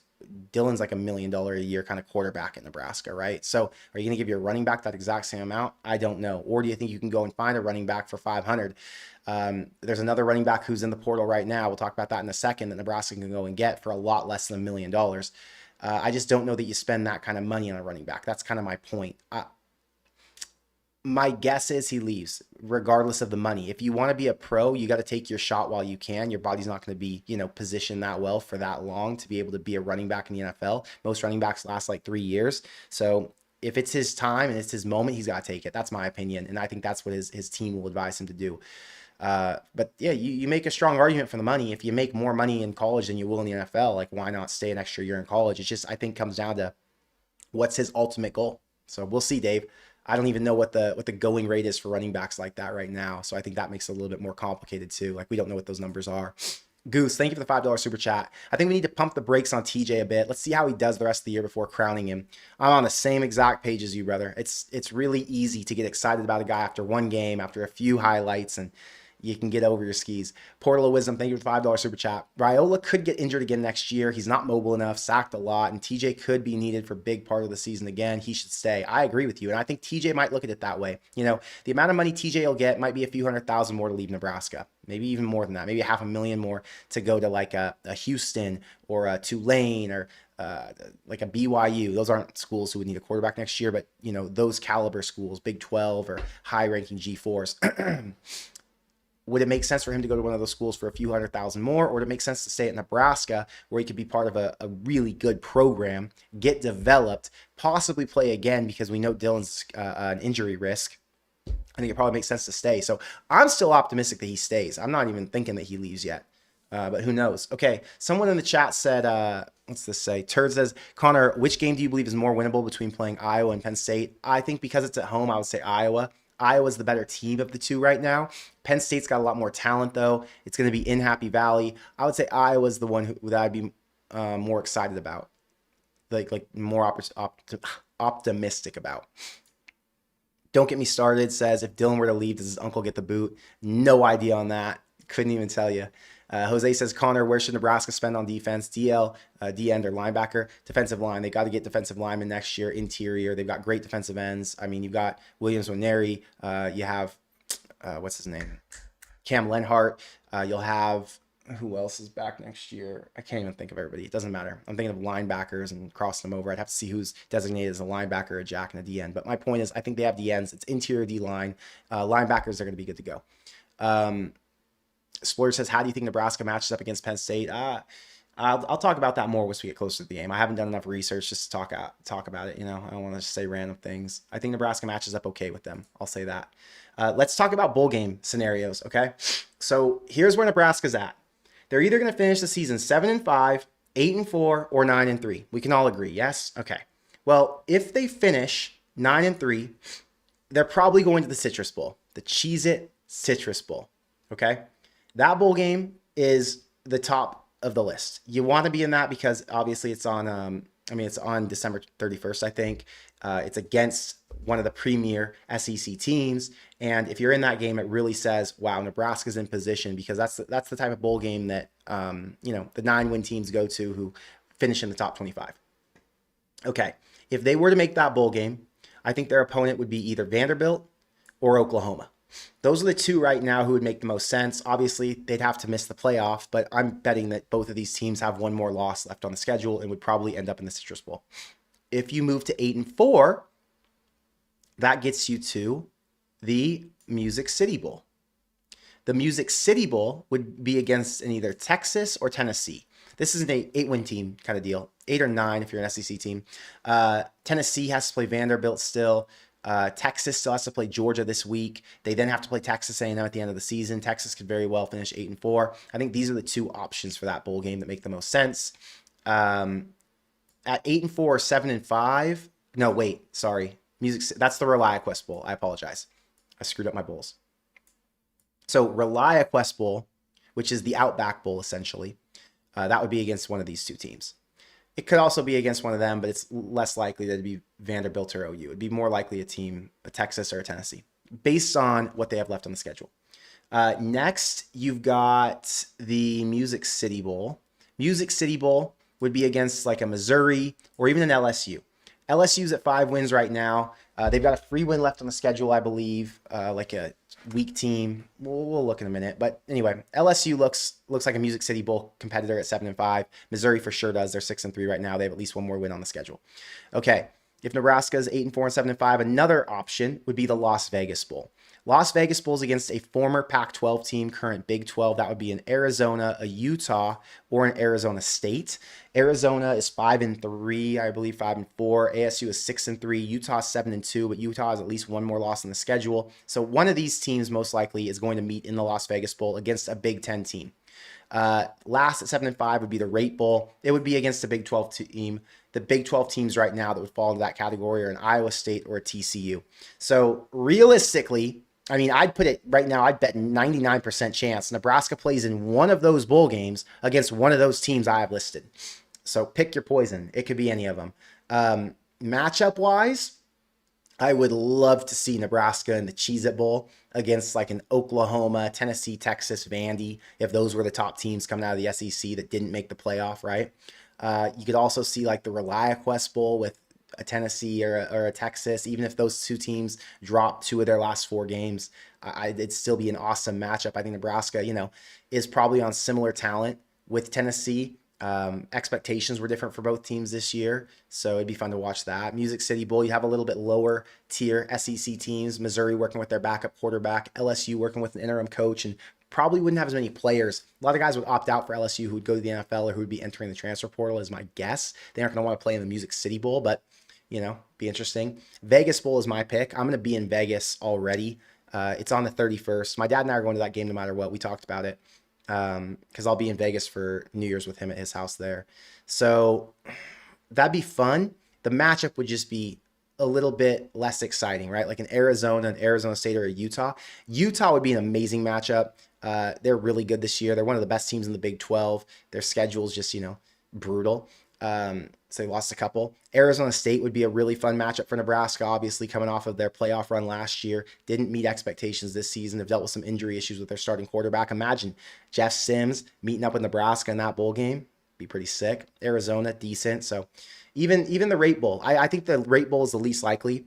Speaker 1: Dylan's like $1 million a year kind of quarterback in Nebraska, right? So are you going to give your running back that exact same amount? I don't know. Or do you think you can go and find a running back for 500? There's another running back who's in the portal right now. We'll talk about that in a second, that Nebraska can go and get for a lot less than $1 million. I just don't know that you spend that kind of money on a running back. That's kind of my point. My guess is he leaves regardless of the money. If you want to be a pro, you got to take your shot while you can. Your body's not going to be, positioned that well for that long to be able to be a running back in the NFL. Most running backs last like 3 years. So if it's his time and it's his moment, he's got to take it. That's my opinion. And I think that's what his team will advise him to do. But yeah, you make a strong argument for the money. If you make more money in college than you will in the NFL, like why not stay an extra year in college? It just, I think, comes down to what's his ultimate goal. So we'll see, Dave. I don't even know what the going rate is for running backs like that right now. So I think that makes it a little bit more complicated too. Like we don't know what those numbers are. Goose, thank you for the $5 super chat. I think we need to pump the brakes on TJ a bit. Let's see how he does the rest of the year before crowning him. I'm on the same exact page as you, brother. It's really easy to get excited about a guy after one game, after a few highlights, and you can get over your skis. Portal of Wisdom, thank you for the $5 super chat. Raiola could get injured again next year. He's not mobile enough, sacked a lot, and TJ could be needed for a big part of the season again. He should stay. I agree with you, and I think TJ might look at it that way. The amount of money TJ will get might be a few $100,000 more to leave Nebraska. Maybe even more than that. Maybe $500,000 more to go to like a Houston or a Tulane or like a BYU. Those aren't schools who would need a quarterback next year, but those caliber schools, Big 12 or high-ranking G4s. Would it make sense for him to go to one of those schools for a few $100,000 more, or would it make sense to stay at Nebraska where he could be part of a really good program, get developed, possibly play again because we know Dylan's an injury risk? I think it probably makes sense to stay. So I'm still optimistic that he stays. I'm not even thinking that he leaves yet, but who knows? Okay, someone in the chat said, what's this say? Turd says, Connor, which game do you believe is more winnable between playing Iowa and Penn State? I think because it's at home, I would say Iowa. Iowa's the better team of the two right now. Penn State's got a lot more talent, though. It's going to be in Happy Valley. I would say Iowa's the one that I'd be more excited about, like more optimistic about. Don't get me started says, if Dylan were to leave, does his uncle get the boot? No idea on that. Couldn't even tell you. Jose says, Connor, where should Nebraska spend on defense? DL, D-end, or linebacker? Defensive line. They got to get defensive linemen next year. Interior. They've got great defensive ends. I mean, you've got Williams Nwaneri. You have, what's his name? Cam Lenhart. You'll have, who else is back next year? I can't even think of everybody. It doesn't matter. I'm thinking of linebackers and crossing them over. I'd have to see who's designated as a linebacker, a jack, and a D-end. But my point is, I think they have D-ends. It's interior D-line. Linebackers are going to be good to go. Splurge says, how do you think Nebraska matches up against Penn State? I'll talk about that more once we get closer to the game. I haven't done enough research just to talk about it. I don't want to just say random things. I think Nebraska matches up okay with them. I'll say that. Let's talk about bowl game scenarios, okay? So here's where Nebraska's at. They're either going to finish the season 7-5, 8-4, or 9-3. We can all agree, yes? Okay. Well, if they finish 9-3, they're probably going to the Citrus Bowl, the Cheez-It Citrus Bowl, okay? That bowl game is the top of the list. You want to be in that because obviously it's on, it's on December 31st, I think. It's against one of the premier SEC teams. And if you're in that game, it really says, wow, Nebraska's in position, because that's the type of bowl game that, the 9-win teams go to who finish in the top 25. Okay. If they were to make that bowl game, I think their opponent would be either Vanderbilt or Oklahoma. Those are the two right now who would make the most sense. Obviously, they'd have to miss the playoff, but I'm betting that both of these teams have one more loss left on the schedule and would probably end up in the Citrus Bowl. If you move to 8-4, that gets you to the Music City Bowl. The Music City Bowl would be against either Texas or Tennessee. This is an 8-win team kind of deal. 8 or 9 if you're an SEC team. Tennessee has to play Vanderbilt still. Texas still has to play Georgia this week. They then have to play Texas A&M at the end of the season. Texas could very well finish 8-4. I think these are the two options for that bowl game that make the most sense. At 8-4 or 7-5. No, wait, sorry. That's the ReliaQuest Bowl. I apologize. I screwed up my bowls. So ReliaQuest Bowl, which is the Outback Bowl essentially, that would be against one of these two teams. It could also be against one of them, but it's less likely that it'd be Vanderbilt or OU. It'd be more likely a Texas or a Tennessee, based on what they have left on the schedule. Next, you've got the Music City Bowl. Music City Bowl would be against like a Missouri or even an LSU. LSU's at 5 wins right now. They've got a free win left on the schedule, I believe, like a weak team. We'll look in a minute. But anyway, LSU looks like a Music City Bowl competitor at 7-5. Missouri for sure does. They're 6-3 right now. They have at least one more win on the schedule. Okay, if Nebraska's 8-4 and 7-5, another option would be the Las Vegas Bowl. Las Vegas Bowl's against a former Pac-12 team, current Big 12. That would be an Arizona, a Utah, or an Arizona State. Arizona is 5-3, I believe 5-4. ASU is 6-3. Utah 7-2, but Utah has at least one more loss on the schedule. So one of these teams most likely is going to meet in the Las Vegas Bowl against a Big 10 team. Last at 7-5 would be the Rate Bowl. It would be against a Big 12 team. The Big 12 teams right now that would fall into that category are an Iowa State or a TCU. So realistically, I mean, I'd put it right now, I'd bet 99% chance Nebraska plays in one of those bowl games against one of those teams I have listed. So pick your poison. It could be any of them. Matchup-wise, I would love to see Nebraska in the Cheez-It Bowl against like an Oklahoma, Tennessee, Texas, Vandy, if those were the top teams coming out of the SEC that didn't make the playoff, right? You could also see like the ReliaQuest Bowl with a Tennessee or a Texas. Even if those two teams drop 2 of their last 4 games, it'd still be an awesome matchup. I think Nebraska, is probably on similar talent with Tennessee. Expectations were different for both teams this year, so it'd be fun to watch that. Music City Bowl, you have a little bit lower tier SEC teams. Missouri working with their backup quarterback, LSU working with an interim coach, and probably wouldn't have as many players. A lot of guys would opt out for LSU who would go to the NFL or who would be entering the transfer portal is my guess. They aren't going to want to play in the Music City Bowl, but be interesting. Vegas Bowl is my pick. I'm going to be in Vegas already. It's on the 31st. My dad and I are going to that game no matter what. We talked about it because I'll be in Vegas for New Year's with him at his house there. So that'd be fun. The matchup would just be a little bit less exciting, right? Like an Arizona State, or a Utah. Utah would be an amazing matchup. They're really good this year. They're one of the best teams in the Big 12. Their schedule is just, brutal. So they lost a couple. Arizona State would be a really fun matchup for Nebraska, obviously coming off of their playoff run last year. Didn't meet expectations this season. Have dealt with some injury issues with their starting quarterback. Imagine Jeff Sims meeting up with Nebraska in that bowl game. Be pretty sick. Arizona, decent. So even the Rate Bowl, I think the Rate Bowl is the least likely.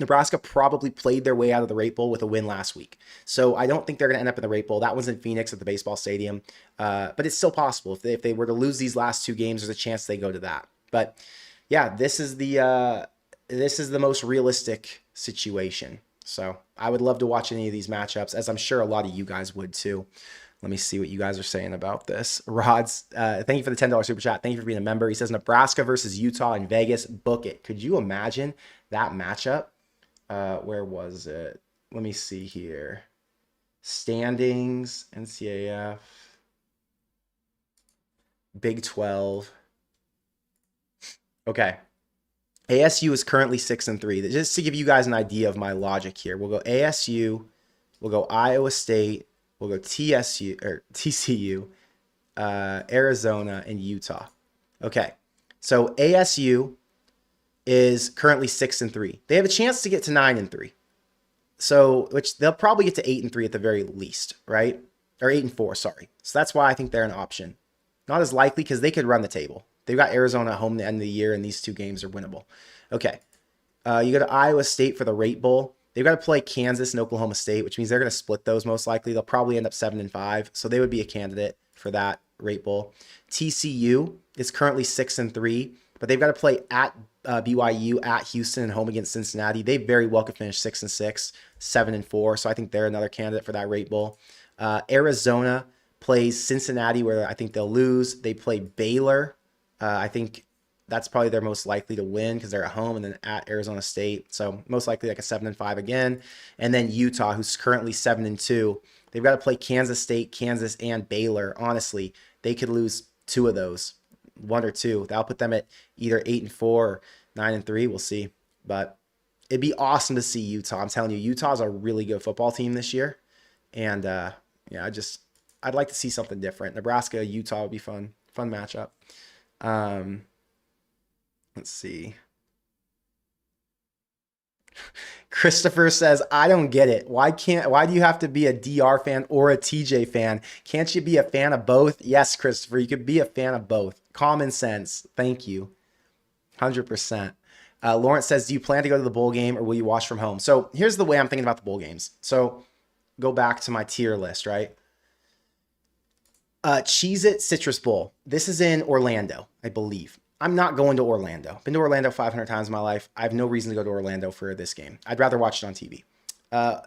Speaker 1: Nebraska probably played their way out of the Rate Bowl with a win last week. So I don't think they're going to end up in the Rate Bowl. That one's in Phoenix at the baseball stadium. But it's still possible. If they were to lose these last 2 games, there's a chance they go to that. But yeah, this is the most realistic situation. So I would love to watch any of these matchups, as I'm sure a lot of you guys would too. Let me see what you guys are saying about this. Rod's, thank you for the $10 super chat. Thank you for being a member. He says Nebraska versus Utah in Vegas. Book it. Could you imagine that matchup? Where was it? Let me see here. Standings, NCAF, Big 12. Okay. ASU is currently 6-3. Just to give you guys an idea of my logic here, we'll go ASU, we'll go Iowa State, we'll go TCU, Arizona, and Utah. Okay. So ASU is currently 6-3. They have a chance to get to 9-3. So, which they'll probably get to 8-3 at the very least, right? Or 8-4, sorry. So that's why I think they're an option. Not as likely because they could run the table. They've got Arizona at home at the end of the year, and these 2 games are winnable. Okay. You go to Iowa State for the Rate Bowl. They've got to play Kansas and Oklahoma State, which means they're going to split those most likely. They'll probably end up 7-5. So they would be a candidate for that Rate Bowl. TCU is currently 6-3, but they've got to play at BYU, at Houston, and home against Cincinnati. They very well could finish 6-6, 7-4. So I think they're another candidate for that Rate Bowl. Arizona plays Cincinnati, where I think they'll lose. They play Baylor. I think that's probably their most likely to win because they're at home, and then at Arizona State. So most likely like a 7-5 again. And then Utah, who's currently 7-2. They've got to play Kansas State, Kansas, and Baylor. Honestly, they could lose 2 of those, 1 or 2. That'll put them at either 8-4 or 9-3. We'll see. But it'd be awesome to see Utah. I'm telling you, Utah's a really good football team this year. And yeah, I'd like to see something different. Nebraska, Utah would be fun matchup. Let's see. Christopher says, I don't get it. Why do you have to be a DR fan or a TJ fan? Can't you be a fan of both? Yes, Christopher, you could be a fan of both. Common sense. Thank you. 100%. Lawrence says, do you plan to go to the bowl game or will you watch from home? So here's the way I'm thinking about the bowl games. So go back to my tier list, right? Cheez-It Citrus Bowl. This is in Orlando, I believe. I'm not going to Orlando. Been to Orlando 500 times in my life. I have no reason to go to Orlando for this game. I'd rather watch it on TV.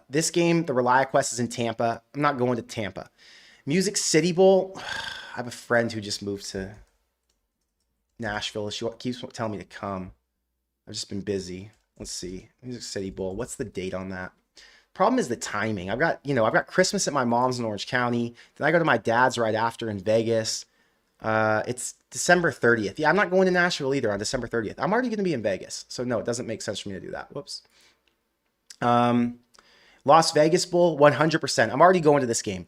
Speaker 1: This game, the ReliaQuest is in Tampa. I'm not going to Tampa. Music City Bowl. I have a friend who just moved to Nashville. She keeps telling me to come. I've just been busy. Let's see. Music City Bowl. What's the date on that? Problem is the timing. I've got Christmas at my mom's in Orange County. Then I go to my dad's right after in Vegas. It's December 30th. Yeah, I'm not going to Nashville either on December 30th. I'm already going to be in Vegas. So no, it doesn't make sense for me to do that. Whoops. Las Vegas Bowl, 100%. I'm already going to this game.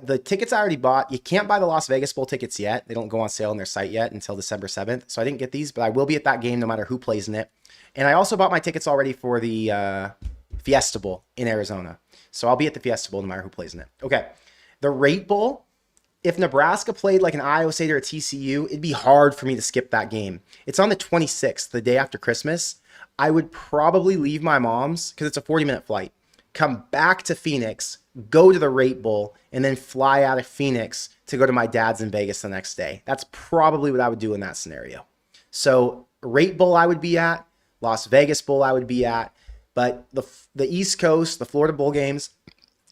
Speaker 1: The tickets I already bought. You can't buy the Las Vegas Bowl tickets yet. They don't go on sale on their site yet until December 7th. So I didn't get these, but I will be at that game no matter who plays in it. And I also bought my tickets already for the Fiesta Bowl in Arizona. So I'll be at the Fiesta Bowl no matter who plays in it. Okay. The Rate Bowl, if Nebraska played like an Iowa State or a TCU, it'd be hard for me to skip that game. It's on the 26th, the day after Christmas. I would probably leave my mom's because it's a 40-minute flight, come back to Phoenix, go to the Rate Bowl, and then fly out of Phoenix to go to my dad's in Vegas the next day. That's probably what I would do in that scenario. So Rate Bowl I would be at, Las Vegas Bowl I would be at, but the East Coast, the Florida Bowl games,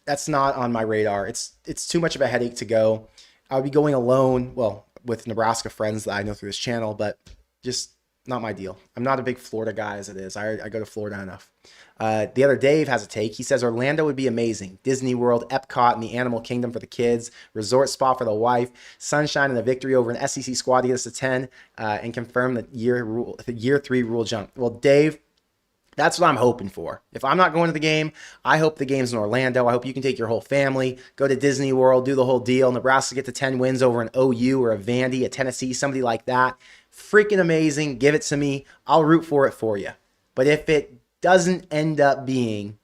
Speaker 1: that's not on my radar. It's too much of a headache to go. I would be going alone, well, with Nebraska friends that I know through this channel, but just not my deal. I'm not a big Florida guy as it is. I go to Florida enough. The other Dave has a take. He says Orlando would be amazing. Disney World, Epcot, and the Animal Kingdom for the kids. Resort spa for the wife. Sunshine and a victory over an SEC squad to get us to 10 and confirm the year 3 rule jump. Well, Dave, that's what I'm hoping for. If I'm not going to the game, I hope the game's in Orlando. I hope you can take your whole family, go to Disney World, do the whole deal. Nebraska get to 10 wins over an OU or a Vandy, a Tennessee, somebody like that. Freaking amazing. Give it to me. I'll root for it for you. But if it doesn't end up being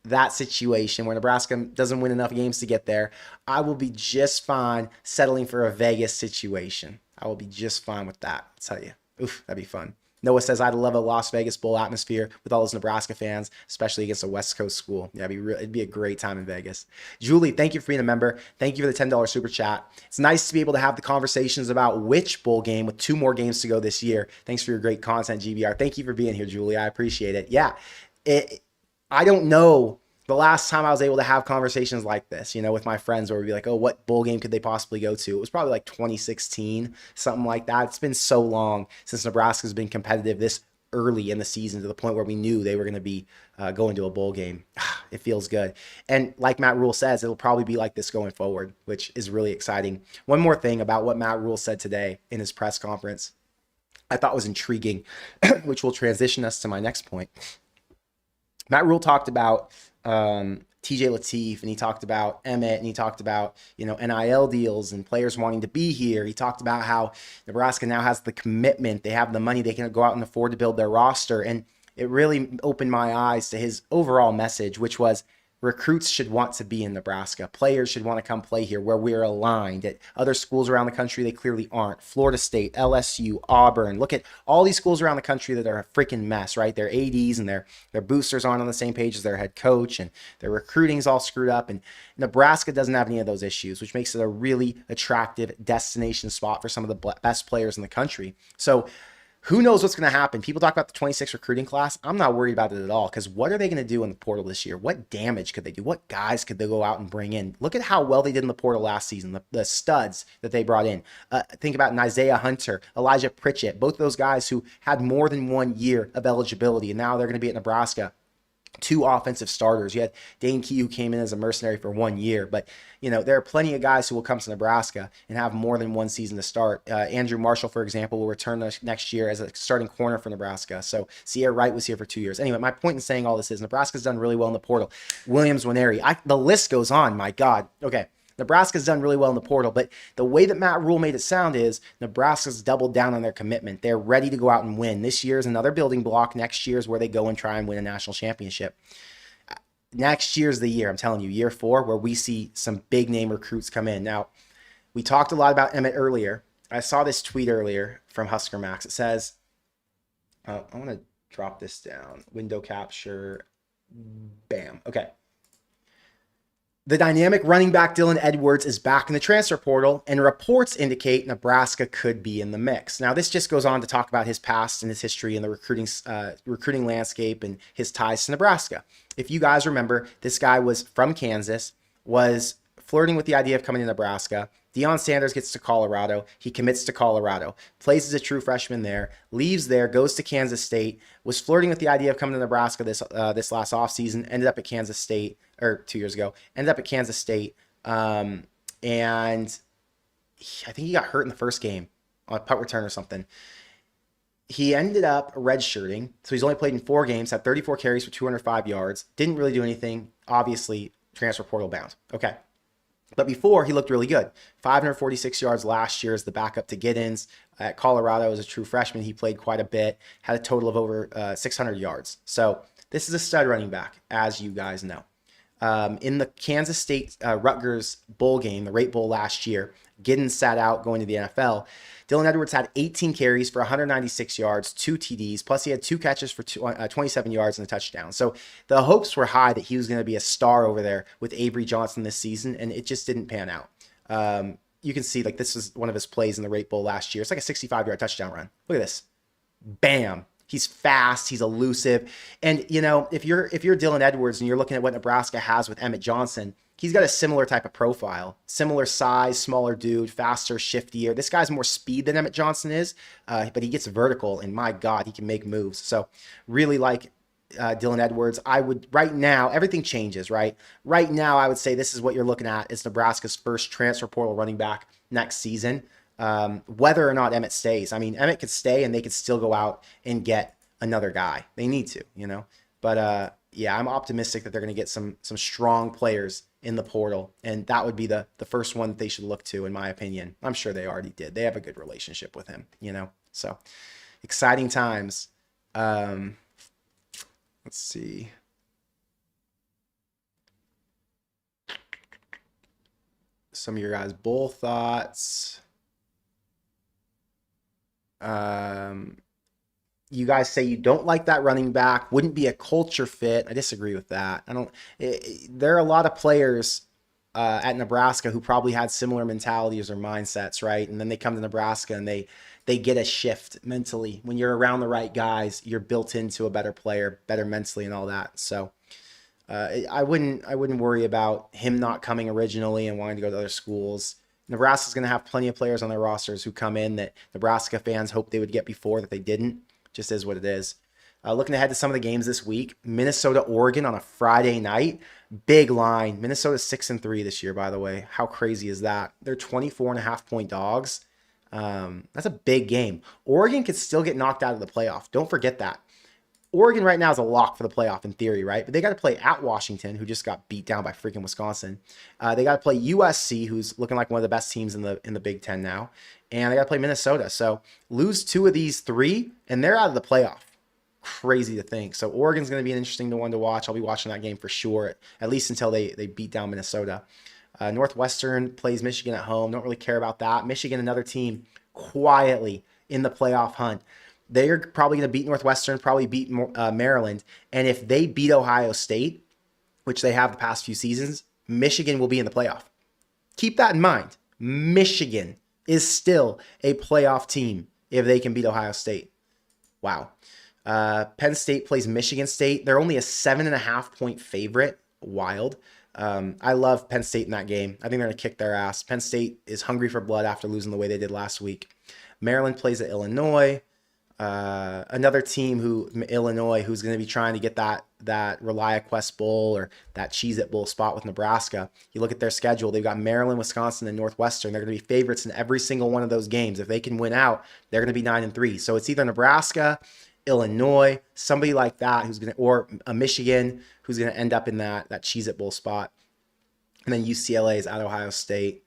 Speaker 1: that situation where Nebraska doesn't win enough games to get there, I will be just fine settling for a Vegas situation. I will be just fine with that. I'll tell you. Oof, that'd be fun. Noah says, I'd love a Las Vegas Bowl atmosphere with all those Nebraska fans, especially against a West Coast school. Yeah, it'd be a great time in Vegas. Julie, thank you for being a member. Thank you for the $10 super chat. It's nice to be able to have the conversations about which bowl game with 2 more games to go this year. Thanks for your great content, GBR. Thank you for being here, Julie. I appreciate it. Yeah, I don't know the last time I was able to have conversations like this, with my friends where we'd be like, oh, what bowl game could they possibly go to? It was probably like 2016, something like that. It's been so long since Nebraska's been competitive this early in the season to the point where we knew they were going to be going to a bowl game. It feels good. And like Matt Rule says, it'll probably be like this going forward, which is really exciting. One more thing about what Matt Rule said today in his press conference I thought was intriguing, which will transition us to my next point. Matt Rule talked about TJ Lateef, and he talked about Emmett, and he talked about, NIL deals and players wanting to be here. He talked about how Nebraska now has the commitment. They have the money. They can go out and afford to build their roster. And it really opened my eyes to his overall message, which was recruits should want to be in Nebraska. Players should want to come play here where we're aligned. At other schools around the country, they clearly aren't. Florida State, LSU, Auburn. Look at all these schools around the country that are a freaking mess, right? Their ADs and their boosters aren't on the same page as their head coach, and their recruiting's all screwed up. And Nebraska doesn't have any of those issues, which makes it a really attractive destination spot for some of the best players in the country. So who knows what's going to happen? People talk about the 26 recruiting class. I'm not worried about it at all, because what are they going to do in the portal this year? What damage could they do? What guys could they go out and bring in? Look at how well they did in the portal last season, the studs that they brought in. Think about Isaiah Hunter, Elijah Pritchett, both those guys who had more than 1 year of eligibility, and now they're going to be at Nebraska. 2 offensive starters. You had Dane Key, who came in as a mercenary for 1 year, but there are plenty of guys who will come to Nebraska and have more than 1 season to start. Andrew Marshall, for example, will return next year as a starting corner for Nebraska. So Sierra Wright was here for 2 years. Anyway, my point in saying all this is Nebraska's done really well in the portal. Williams Winery, the list goes on. My God. Okay. Nebraska's done really well in the portal, but the way that Matt Rule made it sound is Nebraska's doubled down on their commitment. They're ready to go out and win. This year is another building block. Next year is where they go and try and win a national championship. Next year's the year, I'm telling you, year 4, where we see some big name recruits come in. Now, we talked a lot about Emmett earlier. I saw this tweet earlier from Husker Max. It says, I want to drop this down. Window capture. Bam. Okay. The dynamic running back Dylan Edwards is back in the transfer portal, and reports indicate Nebraska could be in the mix. Now, this just goes on to talk about his past and his history in the recruiting landscape and his ties to Nebraska. If you guys remember, this guy was from Kansas, was flirting with the idea of coming to Nebraska. Deion Sanders gets to Colorado. He commits to Colorado, plays as a true freshman there, leaves there, goes to Kansas State, was flirting with the idea of coming to Nebraska this last offseason, ended up at Kansas State, or 2 years ago, ended up at Kansas State, and I think he got hurt in the first game on a punt return or something. He ended up redshirting, so he's only played in 4 games, had 34 carries for 205 yards, didn't really do anything, obviously transfer portal bound. Okay. But before, he looked really good. 546 yards last year as the backup to Giddens. At Colorado as a true freshman, he played quite a bit, had a total of over 600 yards. So this is a stud running back, as you guys know. In the Kansas State Rutgers Bowl game, the Rate Bowl last year, Giddens sat out going to the NFL. Dylan Edwards had 18 carries for 196 yards, 2 TDs, plus he had 2 catches for 27 yards and a touchdown. So the hopes were high that he was going to be a star over there with Avery Johnson this season, and it just didn't pan out. You can see, like, this was one of his plays in the Rate Bowl last year. It's like a 65-yard touchdown run. Look at this. Bam. He's fast. He's elusive. And, you know, if you're Dylan Edwards and you're looking at what Nebraska has with Emmett Johnson, he's got a similar type of profile, similar size, smaller dude, faster, shiftier. This guy's more speed than Emmett Johnson is, but he gets vertical, and my God, he can make moves. So really like Dylan Edwards. I would, right now, everything changes, right? Right now, I would say this is what you're looking at. It's Nebraska's first transfer portal running back next season. Whether or not Emmett stays. I mean, Emmett could stay and they could still go out and get another guy. They need to, you know. But yeah, I'm optimistic that they're going to get some strong players in the portal, and that would be the first one that they should look to, in my opinion. I'm sure they already did. They have a good relationship with him, you know. So exciting times. Let's see. Some of your guys' bowl thoughts. You guys say you don't like that running back, wouldn't be a culture fit. I disagree with that. There are a lot of players at Nebraska who probably had similar mentalities or mindsets, right? And then they come to Nebraska and they get a shift mentally. When you're around the right guys, you're built into a better player, better mentally and all that. So I wouldn't worry about him not coming originally and wanting to go to other schools. Nebraska's going to have plenty of players on their rosters who come in that Nebraska fans hoped they would get before that they didn't. Just is what it is. Looking ahead to some of the games this week, Minnesota, Oregon on a Friday night. Big line. Minnesota's 6-3 this year, by the way. How crazy is that? They're 24.5-point dogs. That's a big game. Oregon could still get knocked out of the playoff. Don't forget that. Oregon right now is a lock for the playoff in theory, right? But they got to play at Washington, who just got beat down by freaking Wisconsin. They got to play USC, who's looking like one of the best teams in the Big Ten now, and they got to play Minnesota. So lose 2 of these 3, and they're out of the playoff. Crazy to think. So Oregon's going to be an interesting one to watch. I'll be watching that game for sure, at least until they beat down Minnesota. Northwestern plays Michigan at home. Don't really care about that. Michigan, another team quietly in the playoff hunt. They're probably going to beat Northwestern, probably beat Maryland. And if they beat Ohio State, which they have the past few seasons, Michigan will be in the playoff. Keep that in mind. Michigan is still a playoff team if they can beat Ohio State. Wow. Penn State plays Michigan State. They're only a 7.5-point favorite. Wild. I love Penn State in that game. I think they're going to kick their ass. Penn State is hungry for blood after losing the way they did last week. Maryland plays at Illinois. Another team Illinois, who's going to be trying to get that ReliaQuest Bowl or that Cheez-It Bowl spot with Nebraska. You look at their schedule, they've got Maryland, Wisconsin, and Northwestern. They're going to be favorites in every single one of those games. If they can win out, they're going to be 9-3. So it's either Nebraska, Illinois, somebody like that or a Michigan who's going to end up in that Cheez-It Bowl spot. And then UCLA is at Ohio State.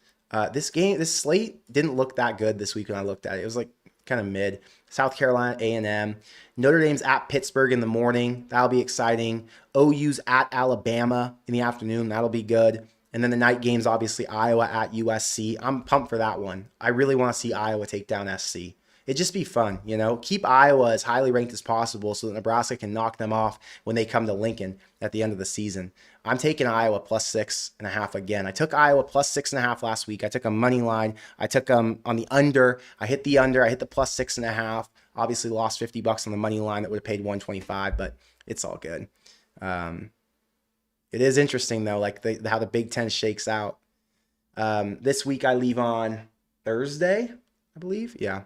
Speaker 1: This slate didn't look that good this week when I looked at it. It was like kind of mid. South Carolina, A&M. Notre Dame's at Pittsburgh in the morning. That'll be exciting. OU's at Alabama in the afternoon. That'll be good. And then the night games, obviously Iowa at USC. I'm pumped for that one. I really want to see Iowa take down SC. It'd just be fun, you know. Keep Iowa as highly ranked as possible so that Nebraska can knock them off when they come to Lincoln at the end of the season. I'm taking Iowa +6.5 again. I took Iowa +6.5 last week. I took a money line. I took them on the under. I hit the under. I hit the +6.5. Obviously lost $50 on the money line that would have paid 125, but it's all good. It is interesting though, like how the Big Ten shakes out. This week I leave on Thursday, I believe. Yeah.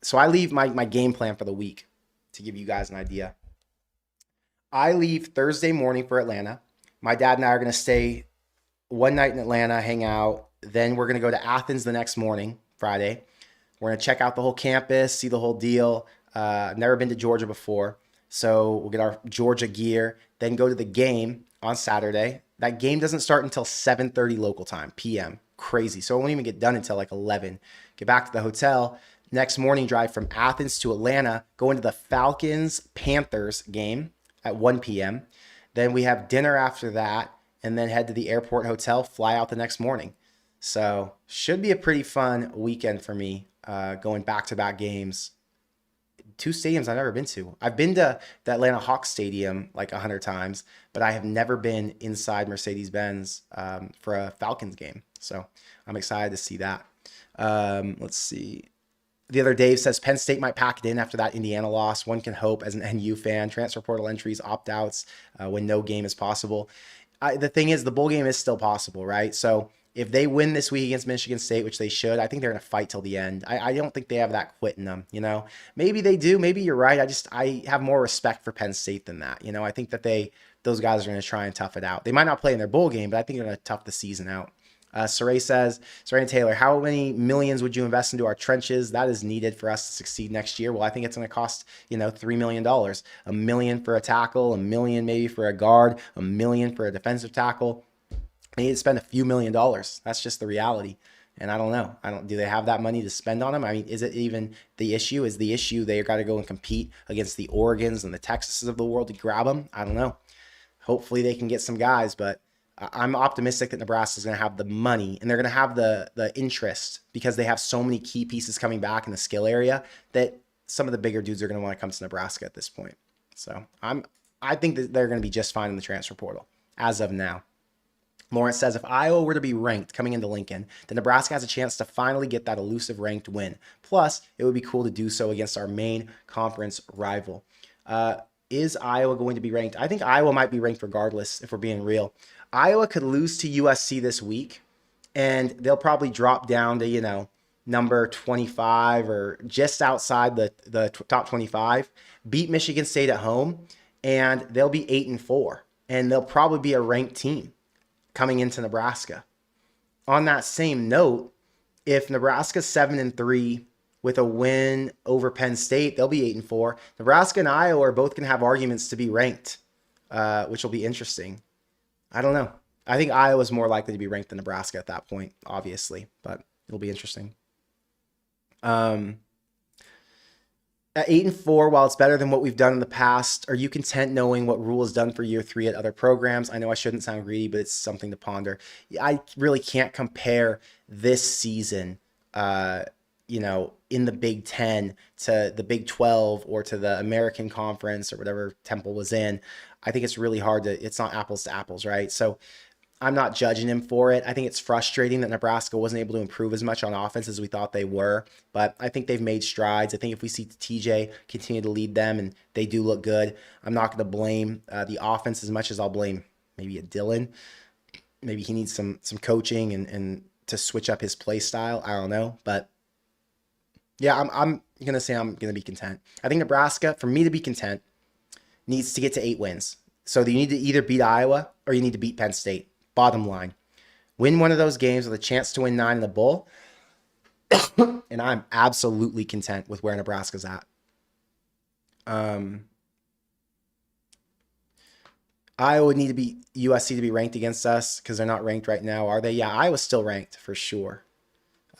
Speaker 1: So I leave my game plan for the week to give you guys an idea. I leave Thursday morning for Atlanta. My dad and I are going to stay one night in Atlanta, hang out. Then we're going to go to Athens the next morning, Friday. We're going to check out the whole campus, see the whole deal. I've never been to Georgia before. So we'll get our Georgia gear, then go to the game on Saturday. That game doesn't start until 7:30 local time, p.m. Crazy. So it won't even get done until like 11. Get back to the hotel. Next morning, drive from Athens to Atlanta, go into the Falcons-Panthers game at 1 p.m. Then we have dinner after that, and then head to the airport hotel, fly out the next morning. So should be a pretty fun weekend for me, going back-to-back games. 2 stadiums I've never been to. I've been to the Atlanta Hawks Stadium like 100 times, but I have never been inside Mercedes-Benz for a Falcons game. So I'm excited to see that. Let's see. The other Dave says Penn State might pack it in after that Indiana loss. One can hope as an NU fan. Transfer portal entries, opt-outs when no game is possible. The thing is, the bowl game is still possible, right? So if they win this week against Michigan State, which they should, I think they're going to fight till the end. I don't think they have that quit in them, you know? Maybe they do. Maybe you're right. I have more respect for Penn State than that. You know, I think that those guys are going to try and tough it out. They might not play in their bowl game, but I think they're going to tough the season out. Saray says, Saray Taylor, how many millions would you invest into our trenches? That is needed for us to succeed next year. Well, I think it's going to cost, $3 million. $1 million for a tackle, $1 million maybe for a guard, $1 million for a defensive tackle. They need to spend a few $1 million. That's just the reality. And I don't know. Do they have that money to spend on them? I mean, is it even the issue? Is the issue they got to go and compete against the Oregons and the Texases of the world to grab them? I don't know. Hopefully they can get some guys, but I'm optimistic that Nebraska is going to have the money and they're going to have the interest because they have so many key pieces coming back in the skill area that some of the bigger dudes are going to want to come to Nebraska at this point. So I think that they're going to be just fine in the transfer portal as of now. Lawrence says, if Iowa were to be ranked coming into Lincoln, then Nebraska has a chance to finally get that elusive ranked win. Plus, it would be cool to do so against our main conference rival. Is Iowa going to be ranked? I think Iowa might be ranked regardless, if we're being real. Iowa could lose to USC this week, and they'll probably drop down to, number 25 or just outside the top 25, beat Michigan State at home, and they'll be 8-4, and they'll probably be a ranked team coming into Nebraska. On that same note, if Nebraska's 7-3 with a win over Penn State, they'll be 8-4. Nebraska and Iowa are both going to have arguments to be ranked, which will be interesting. I don't know. I think Iowa's more likely to be ranked than Nebraska at that point, obviously, but it'll be interesting. At 8-4, while it's better than what we've done in the past, are you content knowing what Rule has done for year 3 at other programs? I know I shouldn't sound greedy, but it's something to ponder. I really can't compare this season, in the Big Ten to the Big 12 or to the American Conference or whatever Temple was in. I think it's really hard it's not apples to apples, right? So I'm not judging him for it. I think it's frustrating that Nebraska wasn't able to improve as much on offense as we thought they were, but I think they've made strides. I think if we see TJ continue to lead them and they do look good, I'm not going to blame the offense as much as I'll blame maybe a Dylan. Maybe he needs some coaching and to switch up his play style. I don't know, but yeah, I'm going to say I'm going to be content. I think Nebraska, for me to be content, needs to get to 8 wins. So you need to either beat Iowa or you need to beat Penn State. Bottom line, win one of those games with a chance to win 9 in the bowl, and I'm absolutely content with where Nebraska's at. Iowa would need to be USC to be ranked against us because they're not ranked right now, are they? Yeah, Iowa's still ranked for sure.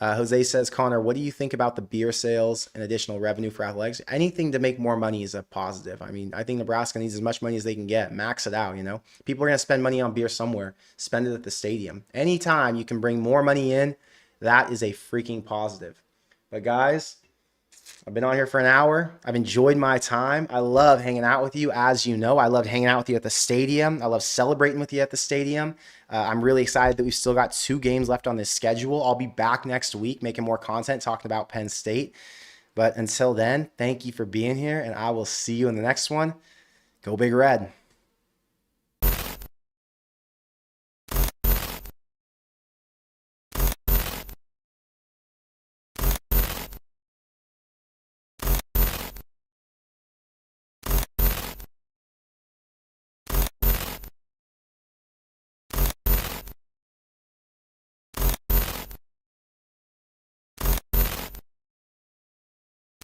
Speaker 1: Jose says, Connor, what do you think about the beer sales and additional revenue for athletics? Anything to make more money is a positive. I mean, I think Nebraska needs as much money as they can get. Max it out, you know? People are going to spend money on beer somewhere. Spend it at the stadium. Anytime you can bring more money in, that is a freaking positive. But guys, I've been on here for an hour. I've enjoyed my time. I love hanging out with you. As you know, I loved hanging out with you at the stadium. I love celebrating with you at the stadium. I'm really excited that we've still got 2 games left on this schedule. I'll be back next week making more content talking about Penn State. But until then, thank you for being here, and I will see you in the next one. Go Big Red.